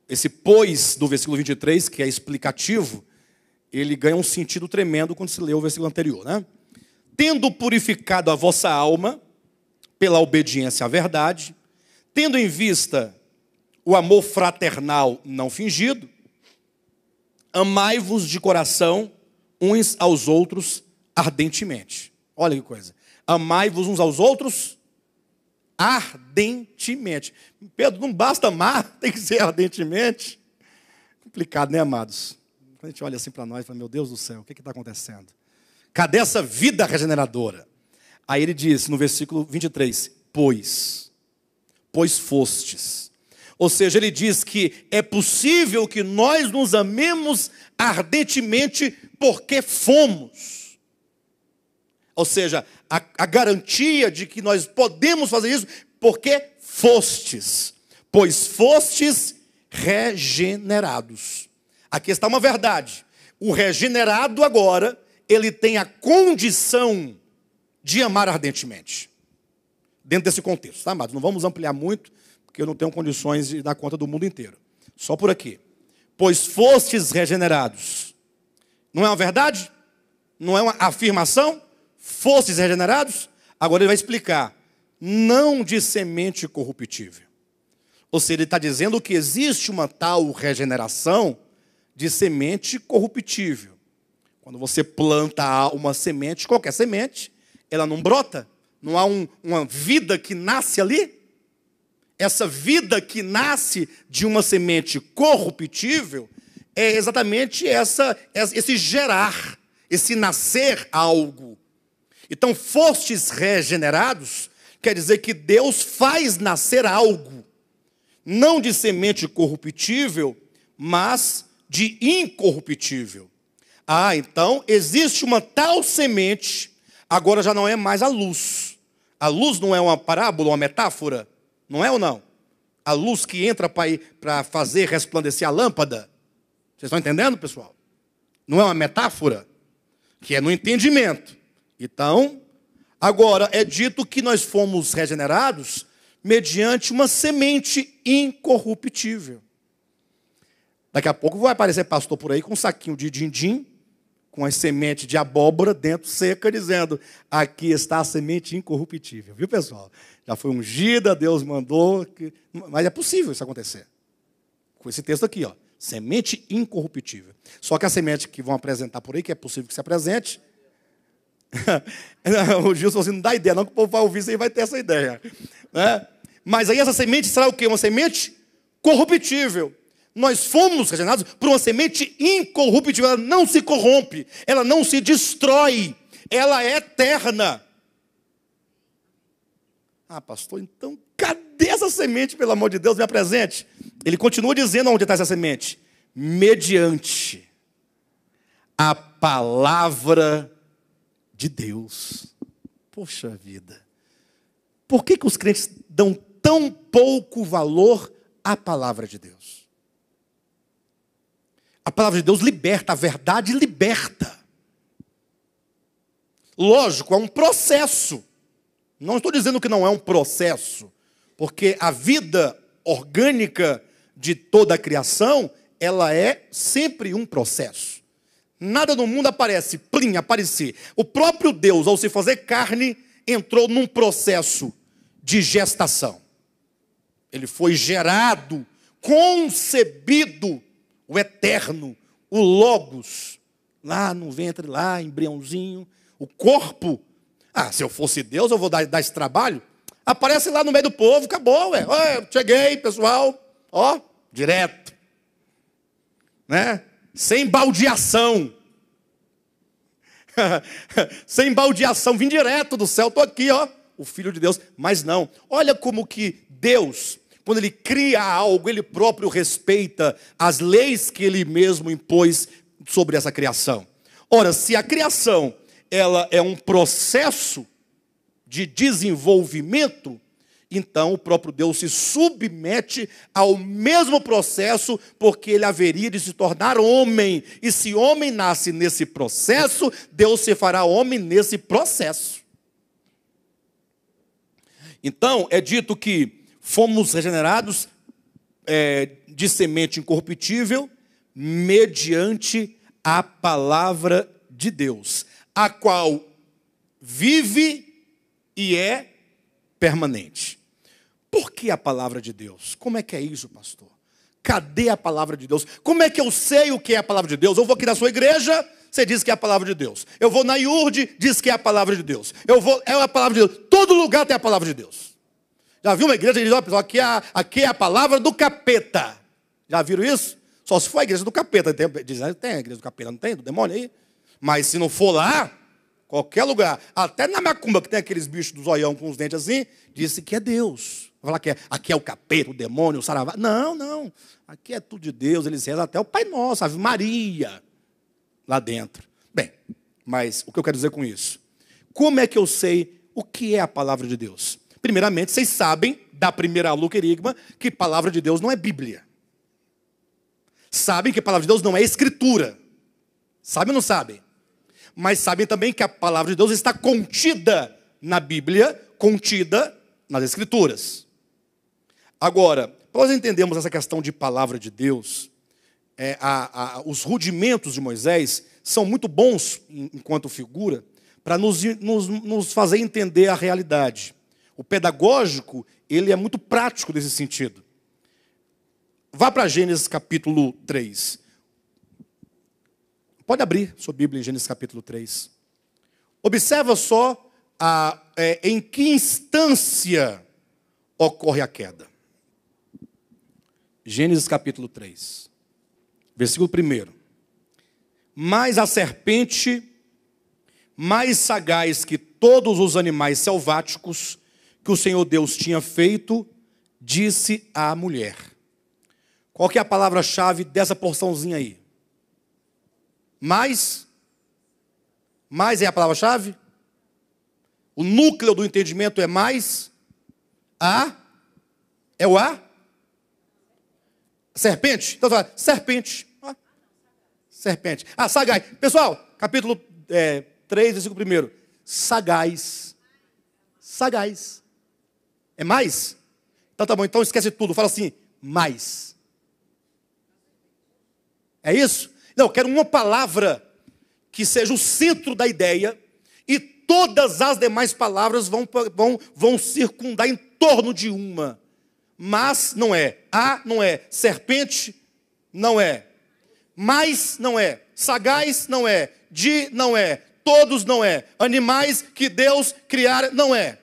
esse pois do versículo 23, que é explicativo, ele ganha um sentido tremendo quando se lê o versículo anterior, né? Tendo purificado a vossa alma pela obediência à verdade, tendo em vista o amor fraternal não fingido, amai-vos de coração uns aos outros ardentemente. Olha que coisa. Amai-vos uns aos outros ardentemente. Pedro, não basta amar, tem que ser ardentemente. Complicado, né, amados? Quando a gente olha assim para nós e fala, meu Deus do céu, o que está acontecendo? Cadê essa vida regeneradora? Aí ele diz, no versículo 23, pois fostes. Ou seja, ele diz que é possível que nós nos amemos ardentemente porque fomos. Ou seja, a garantia de que nós podemos fazer isso porque fostes. Pois fostes regenerados. Aqui está uma verdade. O regenerado agora, ele tem a condição de amar ardentemente. Dentro desse contexto, tá, amados? Não vamos ampliar muito, porque eu não tenho condições de dar conta do mundo inteiro. Só por aqui. Pois fostes regenerados. Não é uma verdade? Não é uma afirmação? Fostes regenerados? Agora ele vai explicar. Não de semente corruptível. Ou seja, ele está dizendo que existe uma tal regeneração de semente corruptível. Quando você planta uma semente, qualquer semente, ela não brota? Não há uma vida que nasce ali? Essa vida que nasce de uma semente corruptível é exatamente esse gerar, esse nascer algo. Então, fostes regenerados, quer dizer que Deus faz nascer algo. Não de semente corruptível, mas de incorruptível. Ah, então existe uma tal semente, agora já não é mais a luz. A luz não é uma parábola, uma metáfora? Não é ou não? A luz que entra para fazer resplandecer a lâmpada. Vocês estão entendendo, pessoal? Não é uma metáfora? Que é no entendimento. Então, agora é dito que nós fomos regenerados mediante uma semente incorruptível. Daqui a pouco vai aparecer pastor por aí com um saquinho de din-din, com as sementes de abóbora dentro seca, dizendo, aqui está a semente incorruptível. Viu, pessoal? Já foi ungida, Deus mandou. Mas é possível isso acontecer. Com esse texto aqui, ó. Semente incorruptível. Só que a semente que vão apresentar por aí, que é possível que se apresente, o Gilson assim, não dá ideia, não, que o povo vai ouvir isso aí vai ter essa ideia. Né? Mas aí essa semente será o quê? Uma semente corruptível. Nós fomos regenerados por uma semente incorruptível. Ela não se corrompe, ela não se destrói, ela é eterna. Ah, pastor, então cadê essa semente, pelo amor de Deus, me apresente? Ele continua dizendo onde está essa semente. Mediante a palavra de Deus. Poxa vida. Por que os crentes dão tão pouco valor à palavra de Deus? A palavra de Deus liberta, a verdade liberta. Lógico, é um processo. Não estou dizendo que não é um processo, porque a vida orgânica de toda a criação, ela é sempre um processo. Nada no mundo aparece, plim, aparecer. O próprio Deus, ao se fazer carne, entrou num processo de gestação. Ele foi gerado, concebido, o eterno, o Logos, lá no ventre, lá, embriãozinho, o corpo. Ah, se eu fosse Deus, eu vou dar esse trabalho? Aparece lá no meio do povo, acabou, ué. Cheguei, pessoal, ó, direto. Né? Sem baldeação. Sem baldeação, vim direto do céu, estou aqui, ó, o Filho de Deus. Mas não, olha como que Deus, quando Ele cria algo, Ele próprio respeita as leis que Ele mesmo impôs sobre essa criação. Ora, se a criação, ela é um processo de desenvolvimento, então o próprio Deus se submete ao mesmo processo, porque Ele haveria de se tornar homem. E se homem nasce nesse processo, Deus se fará homem nesse processo. Então, é dito que fomos regenerados de semente incorruptível, mediante a palavra de Deus, a qual vive e é permanente. Por que a palavra de Deus? Como é que é isso, pastor? Cadê a palavra de Deus? Como é que eu sei o que é a palavra de Deus? Eu vou aqui na sua igreja, você diz que é a palavra de Deus. Eu vou na IURD, diz que é a palavra de Deus. É a palavra de Deus. Todo lugar tem a palavra de Deus. Já viu uma igreja que diz, ó, pessoal, aqui é a palavra do capeta. Já viram isso? Só se for a igreja do capeta. Tem a igreja do capeta, não tem? Do demônio aí? Mas se não for lá, qualquer lugar, até na macumba, que tem aqueles bichos do zoião com os dentes assim, disse que é Deus. Vai falar que aqui é o capeta, o demônio, o saravá. Não, não. Aqui é tudo de Deus. Eles rezam até o Pai Nosso, a Ave Maria, lá dentro. Bem, mas o que eu quero dizer com isso? Como é que eu sei o que é a palavra de Deus? Primeiramente, vocês sabem, da primeira aula querigma, que palavra de Deus não é Bíblia. Sabem que a palavra de Deus não é Escritura. Sabem ou não sabem? Mas sabem também que a palavra de Deus está contida na Bíblia, contida nas Escrituras. Agora, para nós entendermos essa questão de palavra de Deus, os rudimentos de Moisés são muito bons enquanto figura para nos fazer entender a realidade. O pedagógico, ele é muito prático nesse sentido. Vá para Gênesis capítulo 3. Pode abrir sua Bíblia em Gênesis capítulo 3. Observa só em que instância ocorre a queda. Gênesis capítulo 3. Versículo 1. Mas a serpente, mais sagaz que todos os animais selváticos que o Senhor Deus tinha feito, disse à mulher. Qual que é a palavra-chave dessa porçãozinha aí? Mais é a palavra-chave? O núcleo do entendimento é mais? É o A? Serpente? Então fala, serpente. Serpente. Sagaz. Pessoal, capítulo 3, versículo 1. Sagaz. Sagaz. É mais? Então tá bom, então esquece tudo. Fala assim, mais. É isso? Não, eu quero uma palavra que seja o centro da ideia e todas as demais palavras vão circundar em torno de uma. Mas não é. Não é. Serpente não é. Mais não é. Sagaz não é. Não é. Todos não é. Animais que Deus criara não é.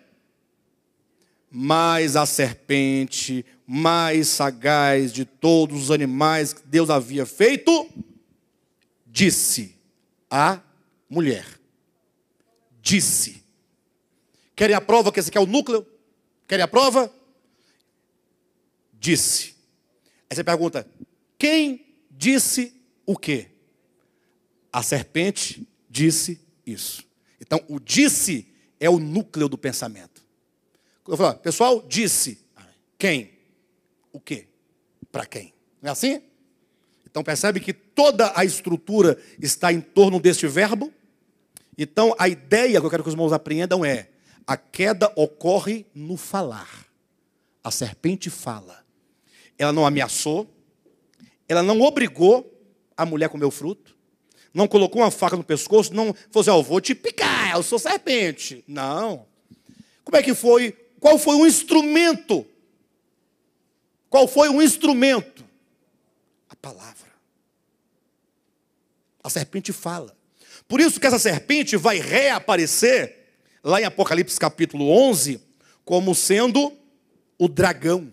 Mas a serpente, mais sagaz de todos os animais que Deus havia feito, disse à mulher. Disse. Querem a prova que esse aqui é o núcleo? Querem a prova? Disse. Aí você pergunta, quem disse o quê? A serpente disse isso. Então, o disse é o núcleo do pensamento. Eu falo, pessoal, disse. Quem? O quê? Para quem? Não é assim? Então percebe que toda a estrutura está em torno deste verbo. Então a ideia que eu quero que os irmãos apreendam é: a queda ocorre no falar. A serpente fala. Ela não ameaçou, ela não obrigou a mulher a comer o fruto, não colocou uma faca no pescoço, não falou assim, eu vou te picar, eu sou serpente. Não. Como é que foi? Qual foi o instrumento? Qual foi o instrumento? A palavra. A serpente fala. Por isso que essa serpente vai reaparecer lá em Apocalipse capítulo 11 como sendo o dragão.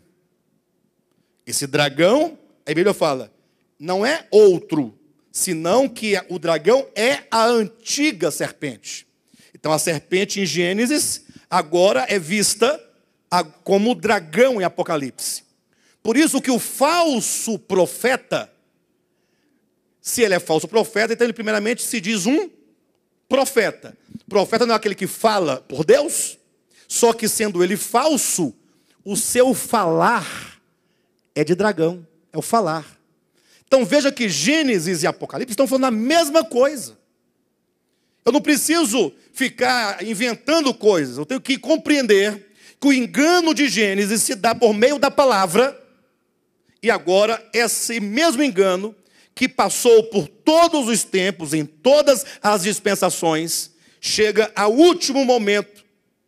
Esse dragão, a Bíblia fala, não é outro, senão que o dragão é a antiga serpente. Então a serpente em Gênesis agora é vista como dragão em Apocalipse. Por isso que o falso profeta, se ele é falso profeta, então ele primeiramente se diz um profeta. Profeta não é aquele que fala por Deus, só que sendo ele falso, o seu falar é de dragão, é o falar. Então veja que Gênesis e Apocalipse estão falando a mesma coisa. Eu não preciso ficar inventando coisas, eu tenho que compreender que o engano de Gênesis se dá por meio da palavra, e agora esse mesmo engano que passou por todos os tempos, em todas as dispensações, chega ao último momento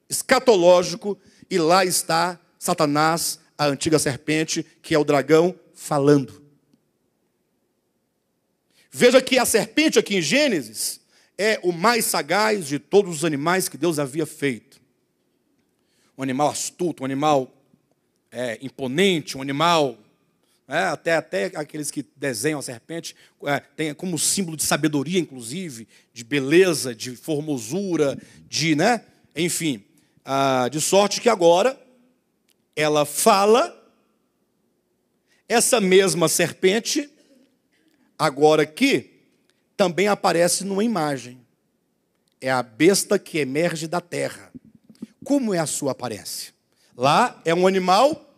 escatológico, e lá está Satanás, a antiga serpente, que é o dragão, falando. Veja que a serpente aqui em Gênesis é o mais sagaz de todos os animais que Deus havia feito. Um animal astuto, um animal imponente, um animal, até aqueles que desenham a serpente, tem como símbolo de sabedoria, inclusive, de beleza, de formosura, enfim, de sorte que agora ela fala, essa mesma serpente, agora aqui, também aparece numa imagem. É a besta que emerge da terra. Como é a sua aparência? Lá é um animal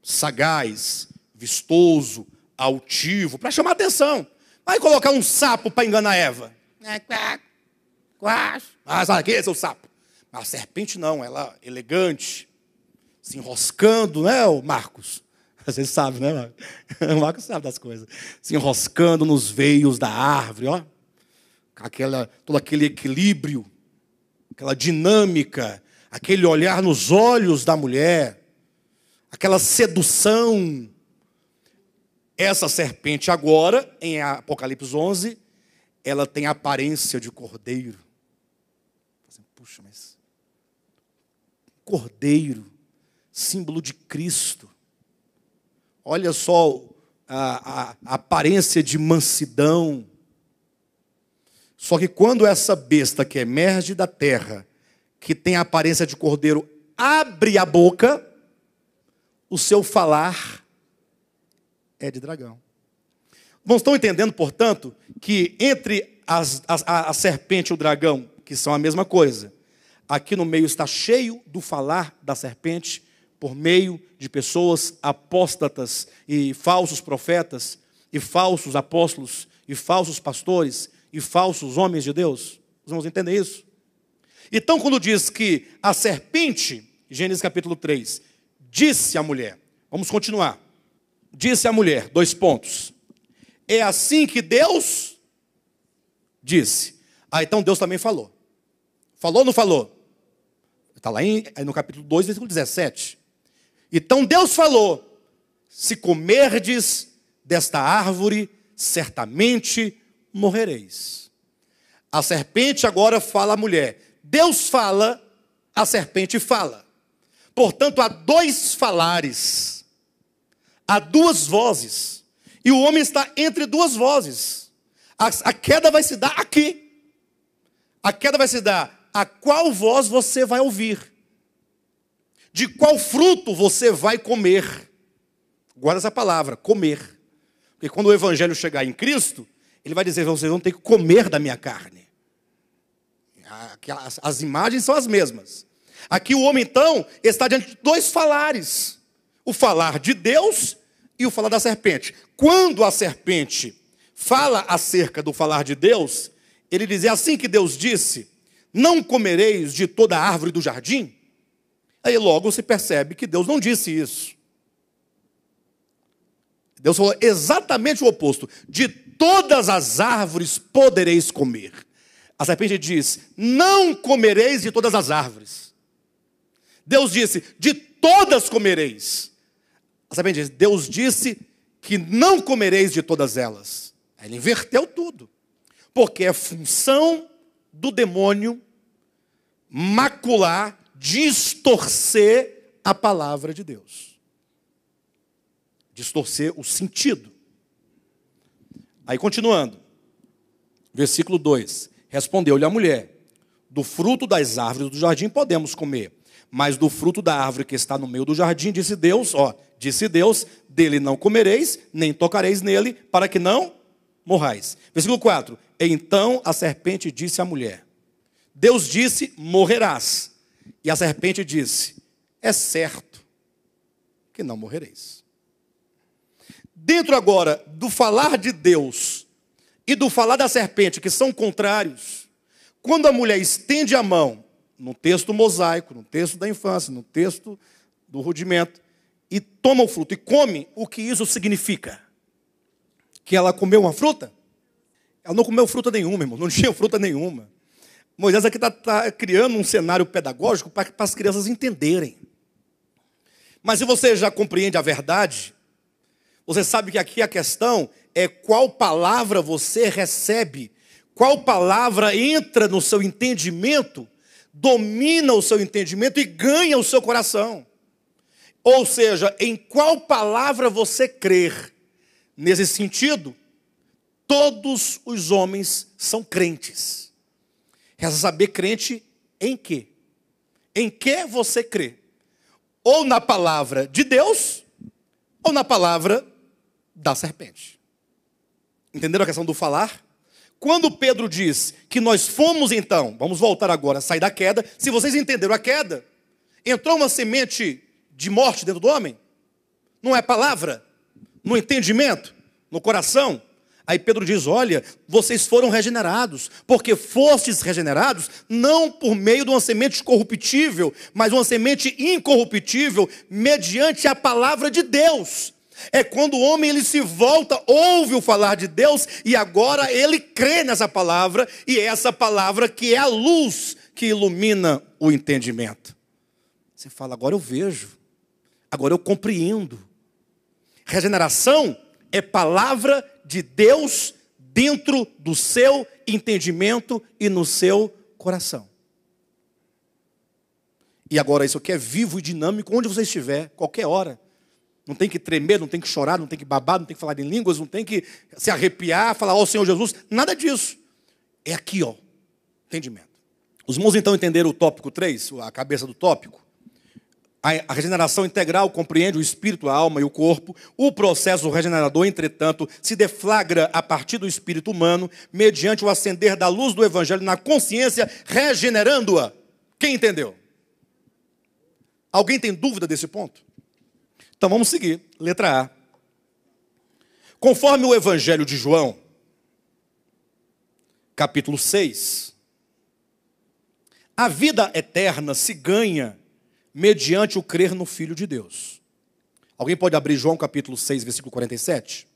sagaz, vistoso, altivo, para chamar atenção. Vai colocar um sapo para enganar Eva. Sabe aqui, seu sapo? Mas a serpente não, ela é elegante, se enroscando, o Marcos? Vocês sabem, né, Marcos? O Marcos sabe das coisas. Se enroscando nos veios da árvore, todo aquele equilíbrio, aquela dinâmica, aquele olhar nos olhos da mulher, aquela sedução. Essa serpente agora, em Apocalipse 11, ela tem a aparência de cordeiro. Puxa, mas cordeiro, símbolo de Cristo. Olha só a aparência de mansidão. Só que quando essa besta que emerge da terra, que tem a aparência de cordeiro, abre a boca, o seu falar é de dragão. Não estão entendendo, portanto, que entre a serpente e o dragão, que são a mesma coisa, aqui no meio está cheio do falar da serpente, por meio de pessoas apóstatas e falsos profetas, e falsos apóstolos, e falsos pastores, e falsos homens de Deus. Os irmãos entendem isso? Então, quando diz que a serpente, Gênesis capítulo 3, disse à mulher, vamos continuar, disse à mulher, 2 pontos, é assim que Deus disse. Então Deus também falou. Falou ou não falou? Está lá no capítulo 2, versículo 17. Então Deus falou, se comerdes desta árvore, certamente morrereis. A serpente agora fala à mulher. Deus fala, a serpente fala. Portanto, há 2 falares. Há 2 vozes. E o homem está entre 2 vozes. A queda vai se dar aqui. A queda vai se dar a qual voz você vai ouvir. De qual fruto você vai comer. Guarda essa palavra, comer. Porque quando o evangelho chegar em Cristo, ele vai dizer, vocês vão ter que comer da minha carne. As imagens são as mesmas. Aqui o homem, então, está diante de 2 falares. O falar de Deus e o falar da serpente. Quando a serpente fala acerca do falar de Deus, ele diz, é assim que Deus disse, não comereis de toda a árvore do jardim? Aí logo se percebe que Deus não disse isso. Deus falou exatamente o oposto. De todas as árvores podereis comer. A serpente diz, não comereis de todas as árvores. Deus disse, de todas comereis. A serpente diz, Deus disse que não comereis de todas elas. Aí ele inverteu tudo. Porque é função do demônio macular, distorcer a palavra de Deus. Distorcer o sentido. Aí continuando. Versículo 2. Respondeu-lhe a mulher, do fruto das árvores do jardim podemos comer, mas do fruto da árvore que está no meio do jardim, disse Deus, dele não comereis, nem tocareis nele, para que não morrais. Versículo 4. Então a serpente disse à mulher, Deus disse, morrerás. E a serpente disse, é certo que não morrereis. Dentro agora do falar de Deus e do falar da serpente, que são contrários, quando a mulher estende a mão, no texto mosaico, no texto da infância, no texto do rudimento, e toma o fruto e come, o que isso significa? Que ela comeu uma fruta? Ela não comeu fruta nenhuma, irmão, não tinha fruta nenhuma. Moisés aqui está criando um cenário pedagógico para as crianças entenderem. Mas se você já compreende a verdade, você sabe que aqui a questão é qual palavra você recebe, qual palavra entra no seu entendimento, domina o seu entendimento e ganha o seu coração. Ou seja, em qual palavra você crer. Nesse sentido, todos os homens são crentes. Resta saber crente em quê? Em que você crê? Ou na palavra de Deus, ou na palavra da serpente. Entenderam a questão do falar? Quando Pedro diz que nós fomos então, vamos voltar agora, sair da queda. Se vocês entenderam a queda, entrou uma semente de morte dentro do homem? Não é palavra? No entendimento? No coração? Aí Pedro diz, olha, vocês foram regenerados, porque fostes regenerados, não por meio de uma semente corruptível, mas uma semente incorruptível, mediante a palavra de Deus. É quando o homem ele se volta, ouve o falar de Deus, e agora ele crê nessa palavra, e é essa palavra que é a luz que ilumina o entendimento. Você fala, agora eu vejo, agora eu compreendo. Regeneração é palavra de Deus dentro do seu entendimento e no seu coração. E agora isso aqui é vivo e dinâmico onde você estiver, qualquer hora. Não tem que tremer, não tem que chorar, não tem que babar, não tem que falar em línguas, não tem que se arrepiar, falar, ó Senhor Jesus, nada disso. É aqui, ó, entendimento. Os irmãos então entenderam o tópico 3, a cabeça do tópico. A regeneração integral compreende o espírito, a alma e o corpo. O processo regenerador, entretanto, se deflagra a partir do espírito humano, mediante o acender da luz do evangelho na consciência, regenerando-a. Quem entendeu? Alguém tem dúvida desse ponto? Então vamos seguir. Letra A. Conforme o evangelho de João, capítulo 6, a vida eterna se ganha mediante o crer no Filho de Deus. Alguém pode abrir João capítulo 6, versículo 47?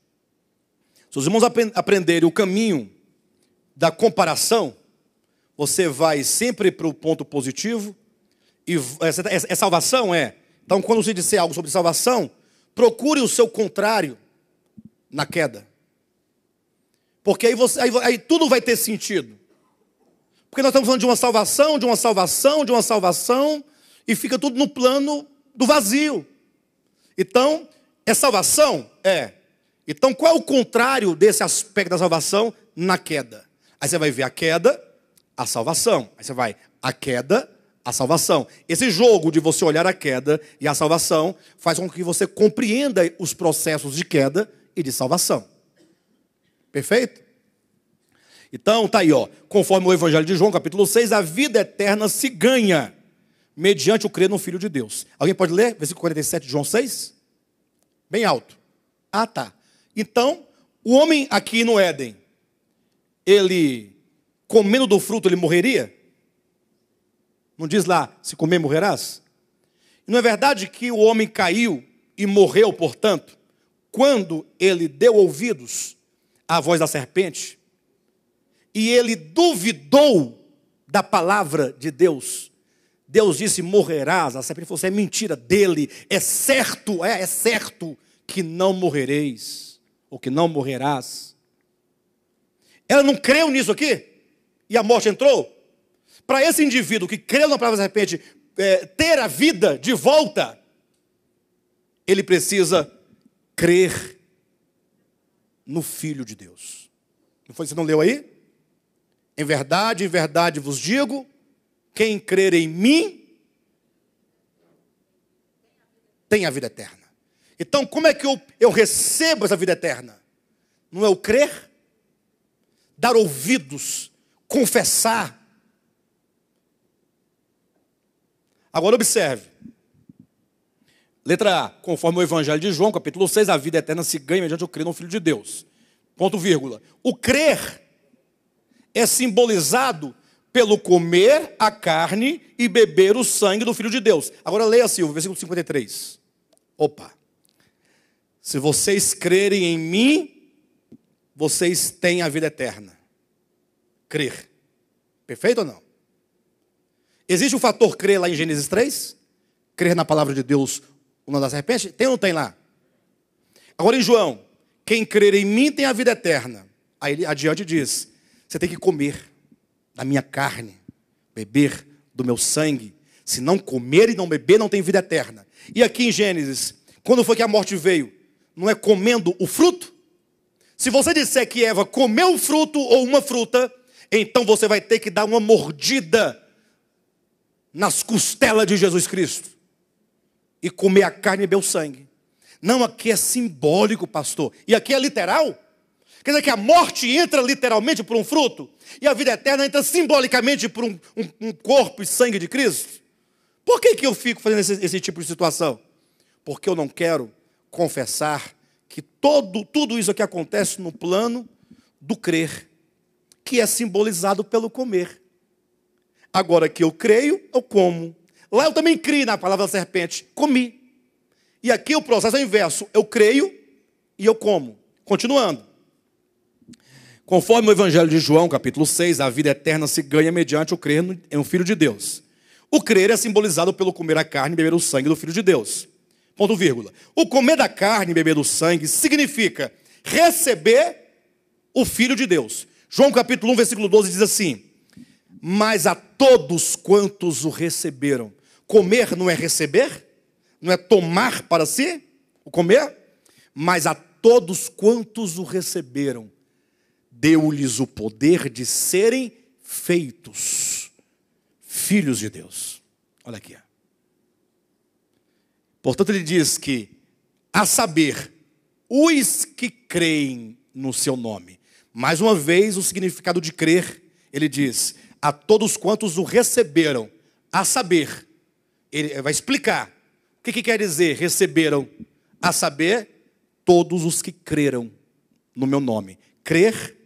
Se os irmãos aprenderem o caminho da comparação, você vai sempre para o ponto positivo. E é salvação, é. Então, quando você disser algo sobre salvação, procure o seu contrário na queda. Porque aí tudo vai ter sentido. Porque nós estamos falando de uma salvação, de uma salvação, de uma salvação, e fica tudo no plano do vazio. Então, é salvação? É. Então, qual é o contrário desse aspecto da salvação na queda? Aí você vai ver a queda, a salvação. Aí você vai, a queda, a salvação. Esse jogo de você olhar a queda e a salvação faz com que você compreenda os processos de queda e de salvação. Perfeito? Então, tá aí, ó. Conforme o Evangelho de João, capítulo 6, a vida eterna se ganha mediante o crer no Filho de Deus. Alguém pode ler? Versículo 47 de João 6? Bem alto. Ah, tá. Então, o homem aqui no Éden, ele, comendo do fruto, ele morreria? Não diz lá, se comer, morrerás? Não é verdade que o homem caiu e morreu, portanto, quando ele deu ouvidos à voz da serpente, e ele duvidou da palavra de Deus? Deus disse, morrerás. A serpente falou assim, é mentira dele, é certo que não morrereis, ou que não morrerás. Ela não creu nisso aqui? E a morte entrou? Para esse indivíduo que creu na palavra da serpente ter a vida de volta, ele precisa crer no Filho de Deus. Não foi? Você não leu aí? Em verdade vos digo, quem crer em mim tem a vida eterna. Então, como é que eu recebo essa vida eterna? Não é o crer? Dar ouvidos, confessar. Agora observe. Letra A. Conforme o Evangelho de João, capítulo 6, a vida eterna se ganha mediante o crer no Filho de Deus. Ponto, vírgula. O crer é simbolizado pelo comer a carne e beber o sangue do Filho de Deus. Agora leia, Silvio, versículo 53. Opa. Se vocês crerem em mim, vocês têm a vida eterna. Crer. Perfeito ou não? Existe o fator crer lá em Gênesis 3? Crer na palavra de Deus, o nome da serpente? Tem ou não tem lá? Agora em João, quem crer em mim tem a vida eterna. Aí ele adiante diz, você tem que comer da minha carne, beber do meu sangue. Se não comer e não beber, não tem vida eterna. E aqui em Gênesis, quando foi que a morte veio? Não é comendo o fruto? Se você disser que Eva comeu o fruto ou uma fruta, então você vai ter que dar uma mordida nas costelas de Jesus Cristo e comer a carne e beber o sangue. Não, aqui é simbólico, pastor. E aqui é literal? Quer dizer que a morte entra literalmente por um fruto e a vida eterna entra simbolicamente por um corpo e sangue de Cristo? Por que eu fico fazendo esse tipo de situação? Porque eu não quero confessar que tudo isso aqui acontece no plano do crer, que é simbolizado pelo comer. Agora que eu creio, eu como. Lá eu também criei na palavra da serpente, comi. E aqui o processo é o inverso, eu creio e eu como. Continuando. Conforme o Evangelho de João, capítulo 6, a vida eterna se ganha mediante o crer em um Filho de Deus. O crer é simbolizado pelo comer a carne e beber o sangue do Filho de Deus. Ponto vírgula. O comer da carne e beber do sangue significa receber o Filho de Deus. João capítulo 1, versículo 12 diz assim: mas a todos quantos o receberam. Comer não é receber? Não é tomar para si? O comer? Mas a todos quantos o receberam, deu-lhes o poder de serem feitos filhos de Deus. Olha aqui. Portanto, ele diz que, a saber, os que creem no seu nome. Mais uma vez, o significado de crer, ele diz, a todos quantos o receberam, a saber. Ele vai explicar. O que quer dizer receberam? A saber, todos os que creram no meu nome. Crer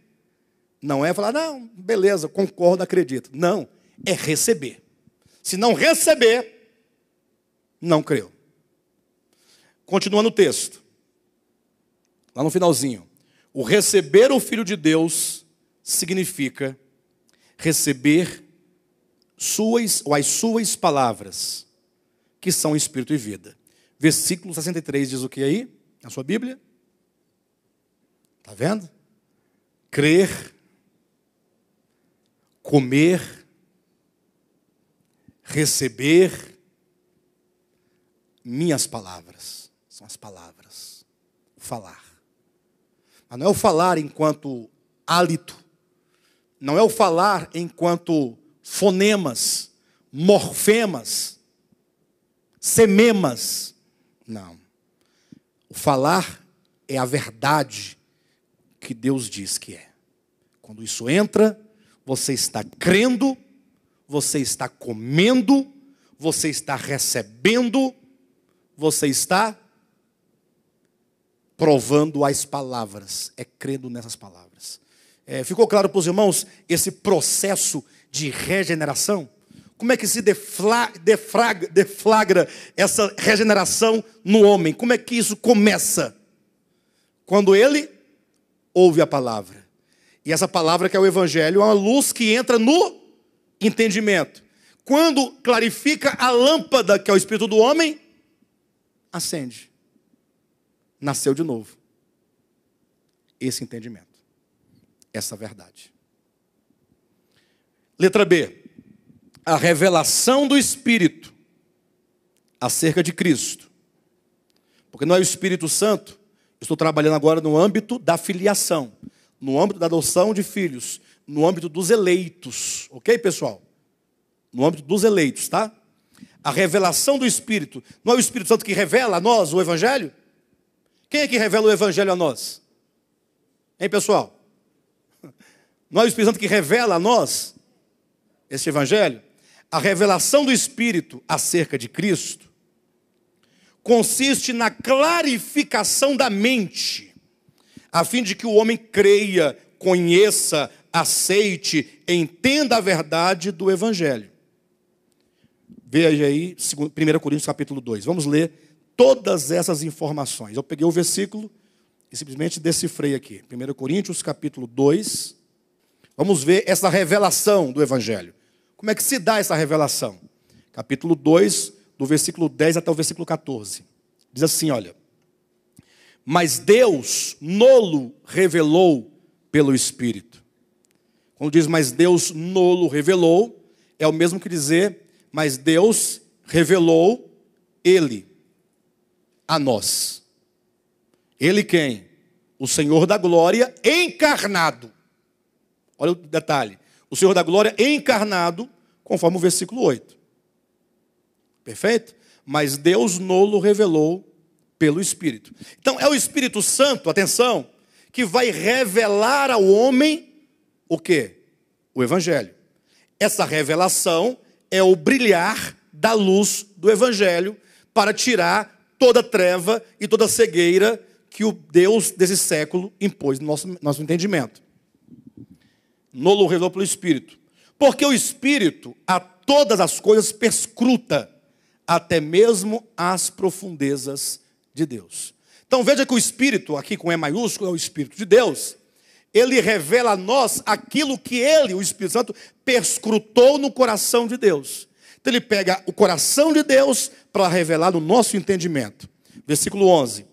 não é falar, não, beleza, concordo, acredito. Não, é receber. Se não receber, não creu. Continuando o texto. Lá no finalzinho. O receber o Filho de Deus significa receber as suas palavras, que são espírito e vida. Versículo 63 diz o que aí? Na sua Bíblia? Está vendo? Crer, comer, receber minhas palavras. São as palavras. Falar. Mas não é o falar enquanto hálito. Não é o falar enquanto fonemas, morfemas, sememas. Não. O falar é a verdade que Deus diz que é. Quando isso entra, você está crendo, você está comendo, você está recebendo, você está provando as palavras, é crendo nessas palavras. Ficou claro para os irmãos esse processo de regeneração? Como é que se deflagra essa regeneração no homem? Como é que isso começa? Quando ele ouve a palavra. E essa palavra que é o Evangelho é uma luz que entra no entendimento. Quando clarifica a lâmpada que é o Espírito do homem, acende. Nasceu de novo. Esse entendimento. Essa verdade. Letra B. A revelação do Espírito acerca de Cristo. Porque não é o Espírito Santo. Estou trabalhando agora no âmbito da filiação. No âmbito da adoção de filhos. No âmbito dos eleitos. Ok, pessoal? No âmbito dos eleitos, tá? A revelação do Espírito. Não é o Espírito Santo que revela a nós o Evangelho? Quem é que revela o Evangelho a nós? Hein, pessoal? Não é o Espírito Santo que revela a nós esse Evangelho? A revelação do Espírito acerca de Cristo consiste na clarificação da mente, a fim de que o homem creia, conheça, aceite, entenda a verdade do Evangelho. Veja aí 1 Coríntios capítulo 2. Vamos ler todas essas informações. Eu peguei o versículo e simplesmente decifrei aqui. 1 Coríntios capítulo 2. Vamos ver essa revelação do Evangelho. Como é que se dá essa revelação? Capítulo 2, do versículo 10 até o versículo 14. Diz assim, olha. Mas Deus nolo revelou pelo Espírito. Quando diz, mas Deus nolo revelou, é o mesmo que dizer, mas Deus revelou Ele a nós. Ele quem? O Senhor da glória encarnado. Olha o detalhe. O Senhor da glória encarnado, conforme o versículo 8. Perfeito? Mas Deus nolo revelou pelo Espírito. Então é o Espírito Santo, atenção, que vai revelar ao homem o quê? O Evangelho. Essa revelação é o brilhar da luz do Evangelho para tirar toda treva e toda cegueira que o Deus desse século impôs no nosso entendimento. Nolo revelou pelo Espírito. Porque o Espírito a todas as coisas perscruta, até mesmo as profundezas de Deus. Então veja que o Espírito, aqui com E maiúsculo, é o Espírito de Deus. Ele revela a nós aquilo que ele, o Espírito Santo, perscrutou no coração de Deus. Então ele pega o coração de Deus para revelar no nosso entendimento. Versículo 11.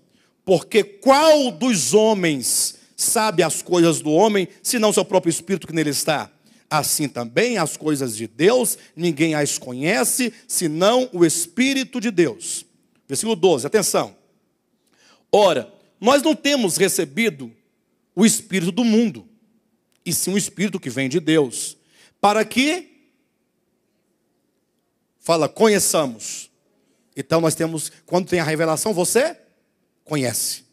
Porque qual dos homens sabe as coisas do homem, senão seu próprio Espírito que nele está? Assim também as coisas de Deus, ninguém as conhece, senão o Espírito de Deus. Versículo 12, atenção. Ora, nós não temos recebido o Espírito do mundo, e sim o Espírito que vem de Deus, para que, conheçamos. Então nós temos, quando tem a revelação, você conhece.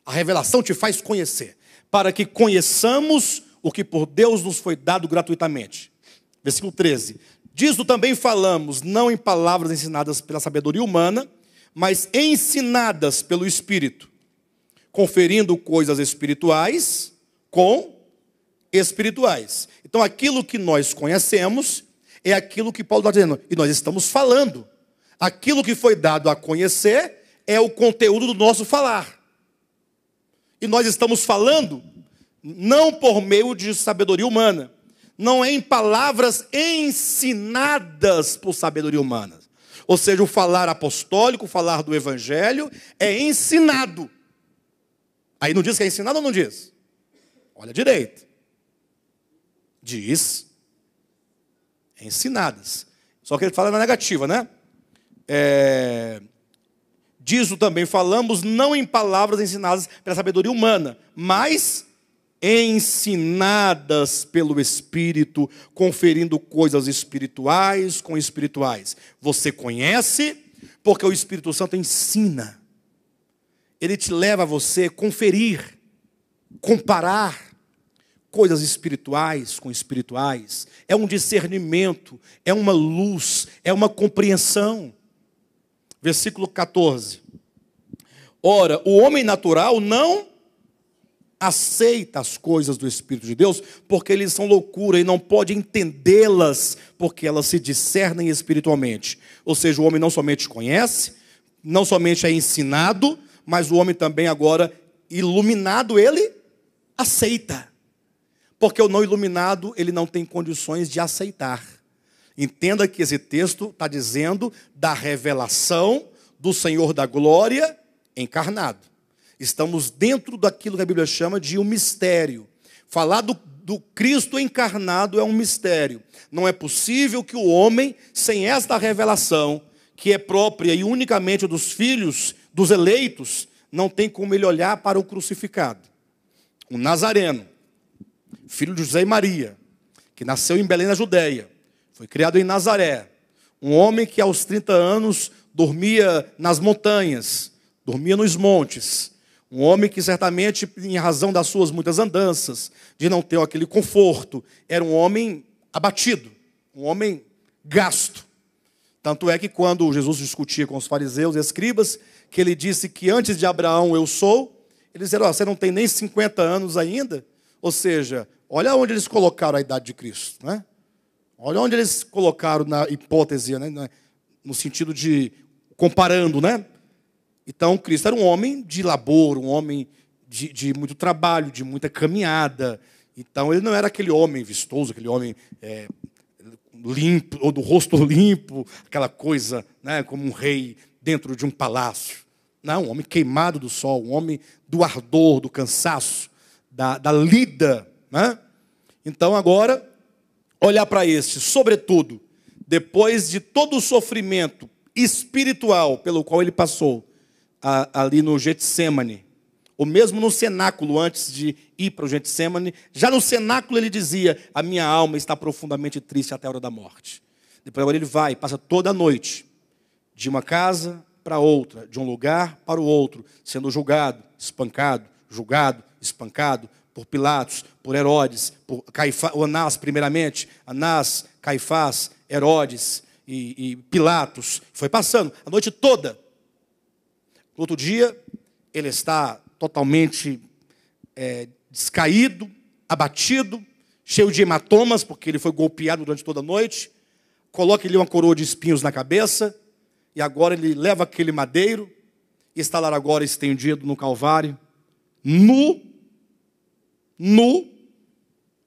A revelação te faz conhecer, para que conheçamos o que por Deus nos foi dado gratuitamente. Versículo 13. Disso também falamos, não em palavras ensinadas pela sabedoria humana, mas ensinadas pelo Espírito, conferindo coisas espirituais com espirituais. Então aquilo que nós conhecemos é aquilo que Paulo está dizendo, e nós estamos falando. Aquilo que foi dado a conhecer é o conteúdo do nosso falar. E nós estamos falando não por meio de sabedoria humana, não é em palavras ensinadas por sabedoria humana. Ou seja, o falar apostólico, o falar do Evangelho é ensinado. Aí não diz que é ensinado ou não diz? Olha direito. Diz ensinadas. Só que ele fala na negativa, né? Disso também falamos, não em palavras ensinadas pela sabedoria humana, mas ensinadas pelo Espírito, conferindo coisas espirituais com espirituais. Você conhece, porque o Espírito Santo ensina. Ele te leva a você conferir, comparar coisas espirituais com espirituais. É um discernimento, é uma luz, é uma compreensão. Versículo 14. Ora, o homem natural não aceita as coisas do Espírito de Deus, porque eles são loucura e não pode entendê-las, porque elas se discernem espiritualmente. Ou seja, o homem não somente conhece, não somente é ensinado, mas o homem também agora, iluminado, ele aceita. Porque o não iluminado, ele não tem condições de aceitar. Entenda que esse texto está dizendo da revelação do Senhor da glória encarnado. Estamos dentro daquilo que a Bíblia chama de um mistério. Falar do Cristo encarnado é um mistério. Não é possível que o homem, sem esta revelação, que é própria e unicamente dos filhos, dos eleitos, não tem como ele olhar para o crucificado. Um nazareno, filho de José e Maria, que nasceu em Belém, na Judéia, foi criado em Nazaré. Um homem que aos 30 anos dormia nas montanhas, dormia nos montes. Um homem que certamente, em razão das suas muitas andanças, de não ter aquele conforto, era um homem abatido, um homem gasto. Tanto é que quando Jesus discutia com os fariseus e escribas, que ele disse que antes de Abraão eu sou, eles disseram, você não tem nem 50 anos ainda? Ou seja, olha onde eles colocaram a idade de Cristo, né? Olha onde eles colocaram na hipótese, né? No sentido de comparando, né? Então, Cristo era um homem de labor, um homem de muito trabalho, de muita caminhada. Então, ele não era aquele homem vistoso, aquele homem limpo, ou do rosto limpo, aquela coisa, né, como um rei dentro de um palácio. Não, um homem queimado do sol, um homem do ardor, do cansaço, da lida. Né? Então, agora, olhar para este, sobretudo, depois de todo o sofrimento espiritual pelo qual ele passou, ali no Getsêmani, ou mesmo no cenáculo, antes de ir para o Getsêmani, já no cenáculo ele dizia: a minha alma está profundamente triste até a hora da morte. Depois agora ele vai, passa toda a noite, de uma casa para outra, de um lugar para o outro, sendo julgado, espancado, julgado, espancado, por Pilatos, por Herodes, por Caifás, Anás primeiramente, Anás, Caifás, Herodes e Pilatos. Foi passando a noite toda. No outro dia, ele está totalmente descaído, abatido, cheio de hematomas, porque ele foi golpeado durante toda a noite. Coloca-lhe uma coroa de espinhos na cabeça, e agora ele leva aquele madeiro, e está lá agora estendido no Calvário, nu,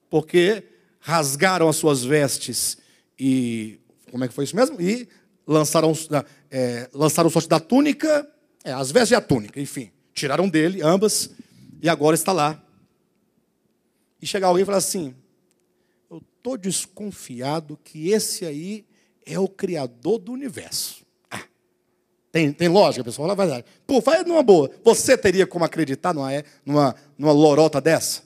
porque rasgaram as suas vestes, e, como é que foi isso mesmo? E lançaram sorte da túnica, as vestes e a túnica, enfim, tiraram dele, ambas, e agora está lá. E chega alguém e fala assim: eu estou desconfiado que esse aí é o Criador do universo. Tem lógica, pessoal? Fala a verdade. Pô, faz numa boa. Você teria como acreditar numa lorota dessa?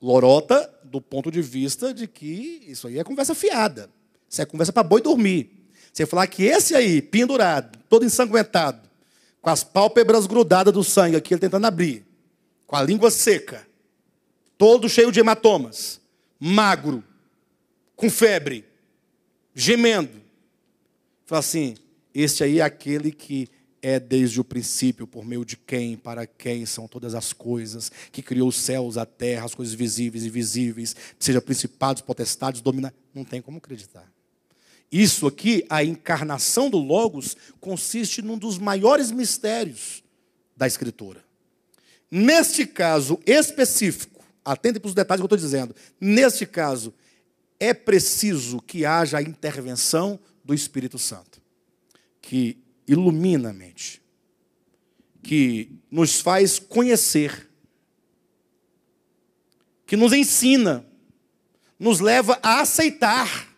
Lorota do ponto de vista de que isso aí é conversa fiada. Isso é conversa para boi dormir. Você falar que esse aí, pendurado, todo ensanguentado, com as pálpebras grudadas do sangue aqui, ele tentando abrir, com a língua seca, todo cheio de hematomas, magro, com febre, gemendo. Fala assim: esse aí é aquele que é desde o princípio, por meio de quem, para quem são todas as coisas, que criou os céus, a terra, as coisas visíveis e invisíveis, seja principados, potestades, dominadores. Não tem como acreditar. Isso aqui, a encarnação do Logos, consiste num dos maiores mistérios da Escritura. Neste caso específico, atentem para os detalhes que eu estou dizendo, neste caso, é preciso que haja a intervenção do Espírito Santo, que ilumina a mente, que nos faz conhecer, que nos ensina, nos leva a aceitar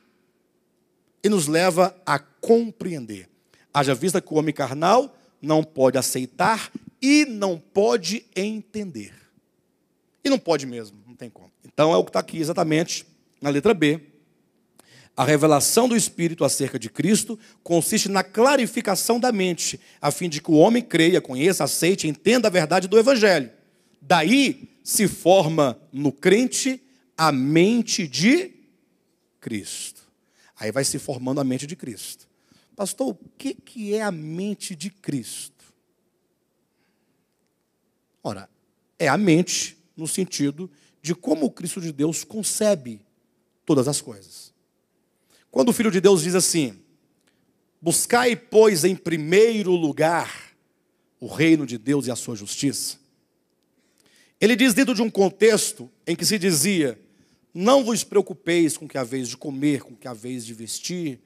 e nos leva a compreender. Haja vista que o homem carnal não pode aceitar e não pode entender. E não pode mesmo, não tem como. Então é o que está aqui exatamente na letra B. A revelação do Espírito acerca de Cristo consiste na clarificação da mente, a fim de que o homem creia, conheça, aceite e entenda a verdade do Evangelho. Daí se forma no crente a mente de Cristo. Aí vai se formando a mente de Cristo. Pastor, o que é a mente de Cristo? Ora, é a mente no sentido de como o Cristo de Deus concebe todas as coisas. Quando o Filho de Deus diz assim: buscai, pois, em primeiro lugar o reino de Deus e a sua justiça, ele diz dentro de um contexto em que se dizia: não vos preocupeis com o que haveis de comer, com o que haveis de vestir,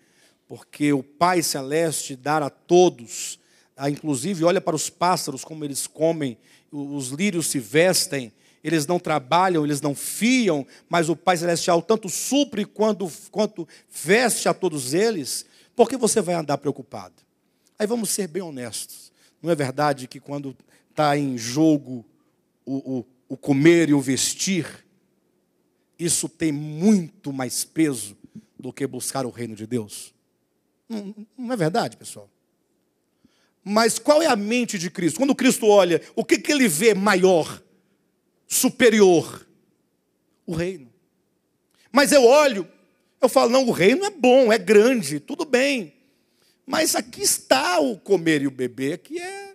porque o Pai Celeste dá a todos, inclusive olha para os pássaros como eles comem, os lírios se vestem, eles não trabalham, eles não fiam, mas o Pai Celestial tanto supre quanto veste a todos eles. Por que você vai andar preocupado? Aí vamos ser bem honestos. Não é verdade que quando está em jogo o comer e o vestir, isso tem muito mais peso do que buscar o reino de Deus? Não é verdade, pessoal? Mas qual é a mente de Cristo? Quando Cristo olha, o que ele vê maior, superior? O reino. Mas eu olho, eu falo: não, o reino é bom, é grande, tudo bem. Mas aqui está o comer e o beber, que é...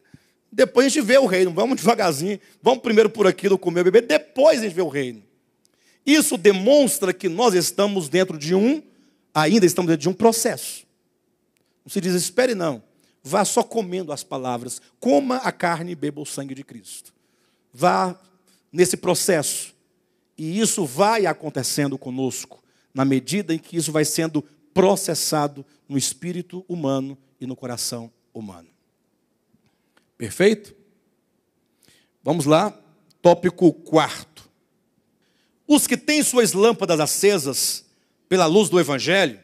Depois a gente vê o reino, vamos devagarzinho, vamos primeiro por aquilo, comer e beber, depois a gente vê o reino. Isso demonstra que nós estamos dentro de ainda estamos dentro de um processo. Não se desespere, não. Vá só comendo as palavras. Coma a carne e beba o sangue de Cristo. Vá nesse processo. E isso vai acontecendo conosco, na medida em que isso vai sendo processado no espírito humano e no coração humano. Perfeito? Vamos lá. Tópico 4. os que têm suas lâmpadas acesas pela luz do Evangelho,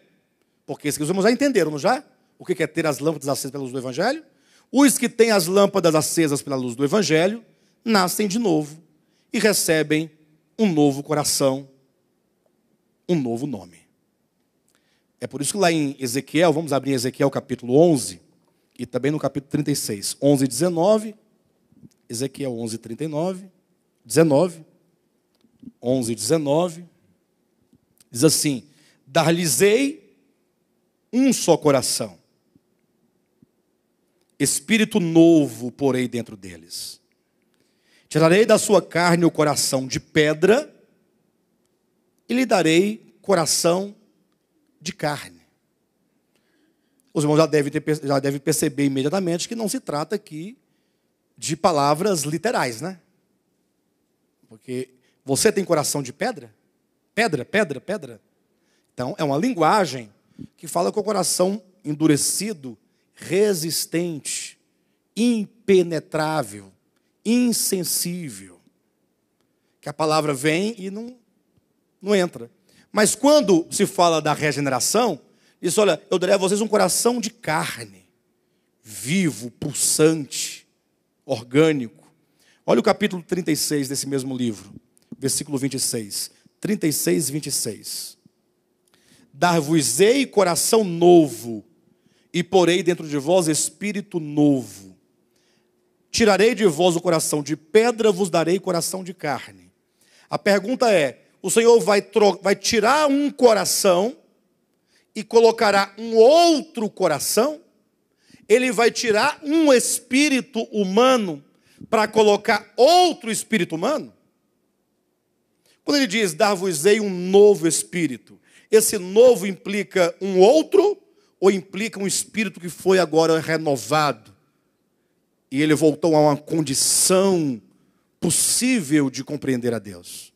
porque isso que os irmãos já entenderam, não já? O que é ter as lâmpadas acesas pela luz do Evangelho? Os que têm as lâmpadas acesas pela luz do Evangelho, nascem de novo e recebem um novo coração, um novo nome. É por isso que lá em Ezequiel, vamos abrir em Ezequiel capítulo 11, e também no capítulo 36, 11 e 19, Ezequiel 11, 39, 19, 11 e 19, diz assim: dar-lhes-ei um só coração, espírito novo porei dentro deles. Tirarei da sua carne o coração de pedra e lhe darei coração de carne. Os irmãos já devem perceber imediatamente que não se trata aqui de palavras literais, né? Porque você tem coração de pedra? Pedra, pedra, pedra. Então, é uma linguagem que fala com o coração endurecido, resistente, impenetrável, insensível. Que a palavra vem e não entra. Mas quando se fala da regeneração, diz: olha, eu darei a vocês um coração de carne, vivo, pulsante, orgânico. Olha o capítulo 36 desse mesmo livro, versículo 26. 36 e 26. Dar-vos-ei coração novo, e porei dentro de vós espírito novo. Tirarei de vós o coração de pedra, vos darei coração de carne. A pergunta é: o Senhor vai tirar um coração e colocará um outro coração? Ele vai tirar um espírito humano para colocar outro espírito humano? Quando ele diz: dar-vos-ei um novo espírito, esse novo implica um outro ou implica um espírito que foi agora renovado? E ele voltou a uma condição possível de compreender a Deus.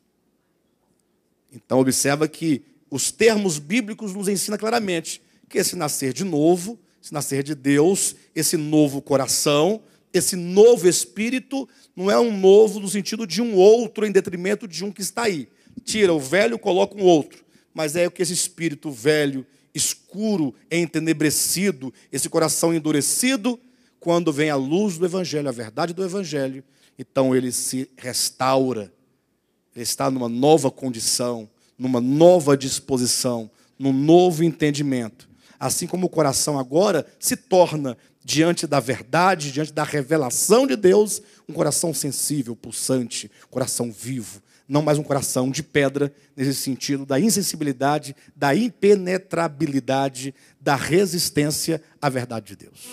Então observa que os termos bíblicos nos ensinam claramente que esse nascer de novo, esse nascer de Deus, esse novo coração, esse novo espírito, não é um novo no sentido de um outro em detrimento de um que está aí. Tira o velho, coloca um outro. Mas é o que esse espírito velho, escuro, entenebrecido, esse coração endurecido, quando vem a luz do Evangelho, a verdade do Evangelho, então ele se restaura. Ele está numa nova condição, numa nova disposição, num novo entendimento. Assim como o coração agora se torna, diante da verdade, diante da revelação de Deus, um coração sensível, pulsante, coração vivo. Não mais um coração de pedra, nesse sentido da insensibilidade, da impenetrabilidade, da resistência à verdade de Deus.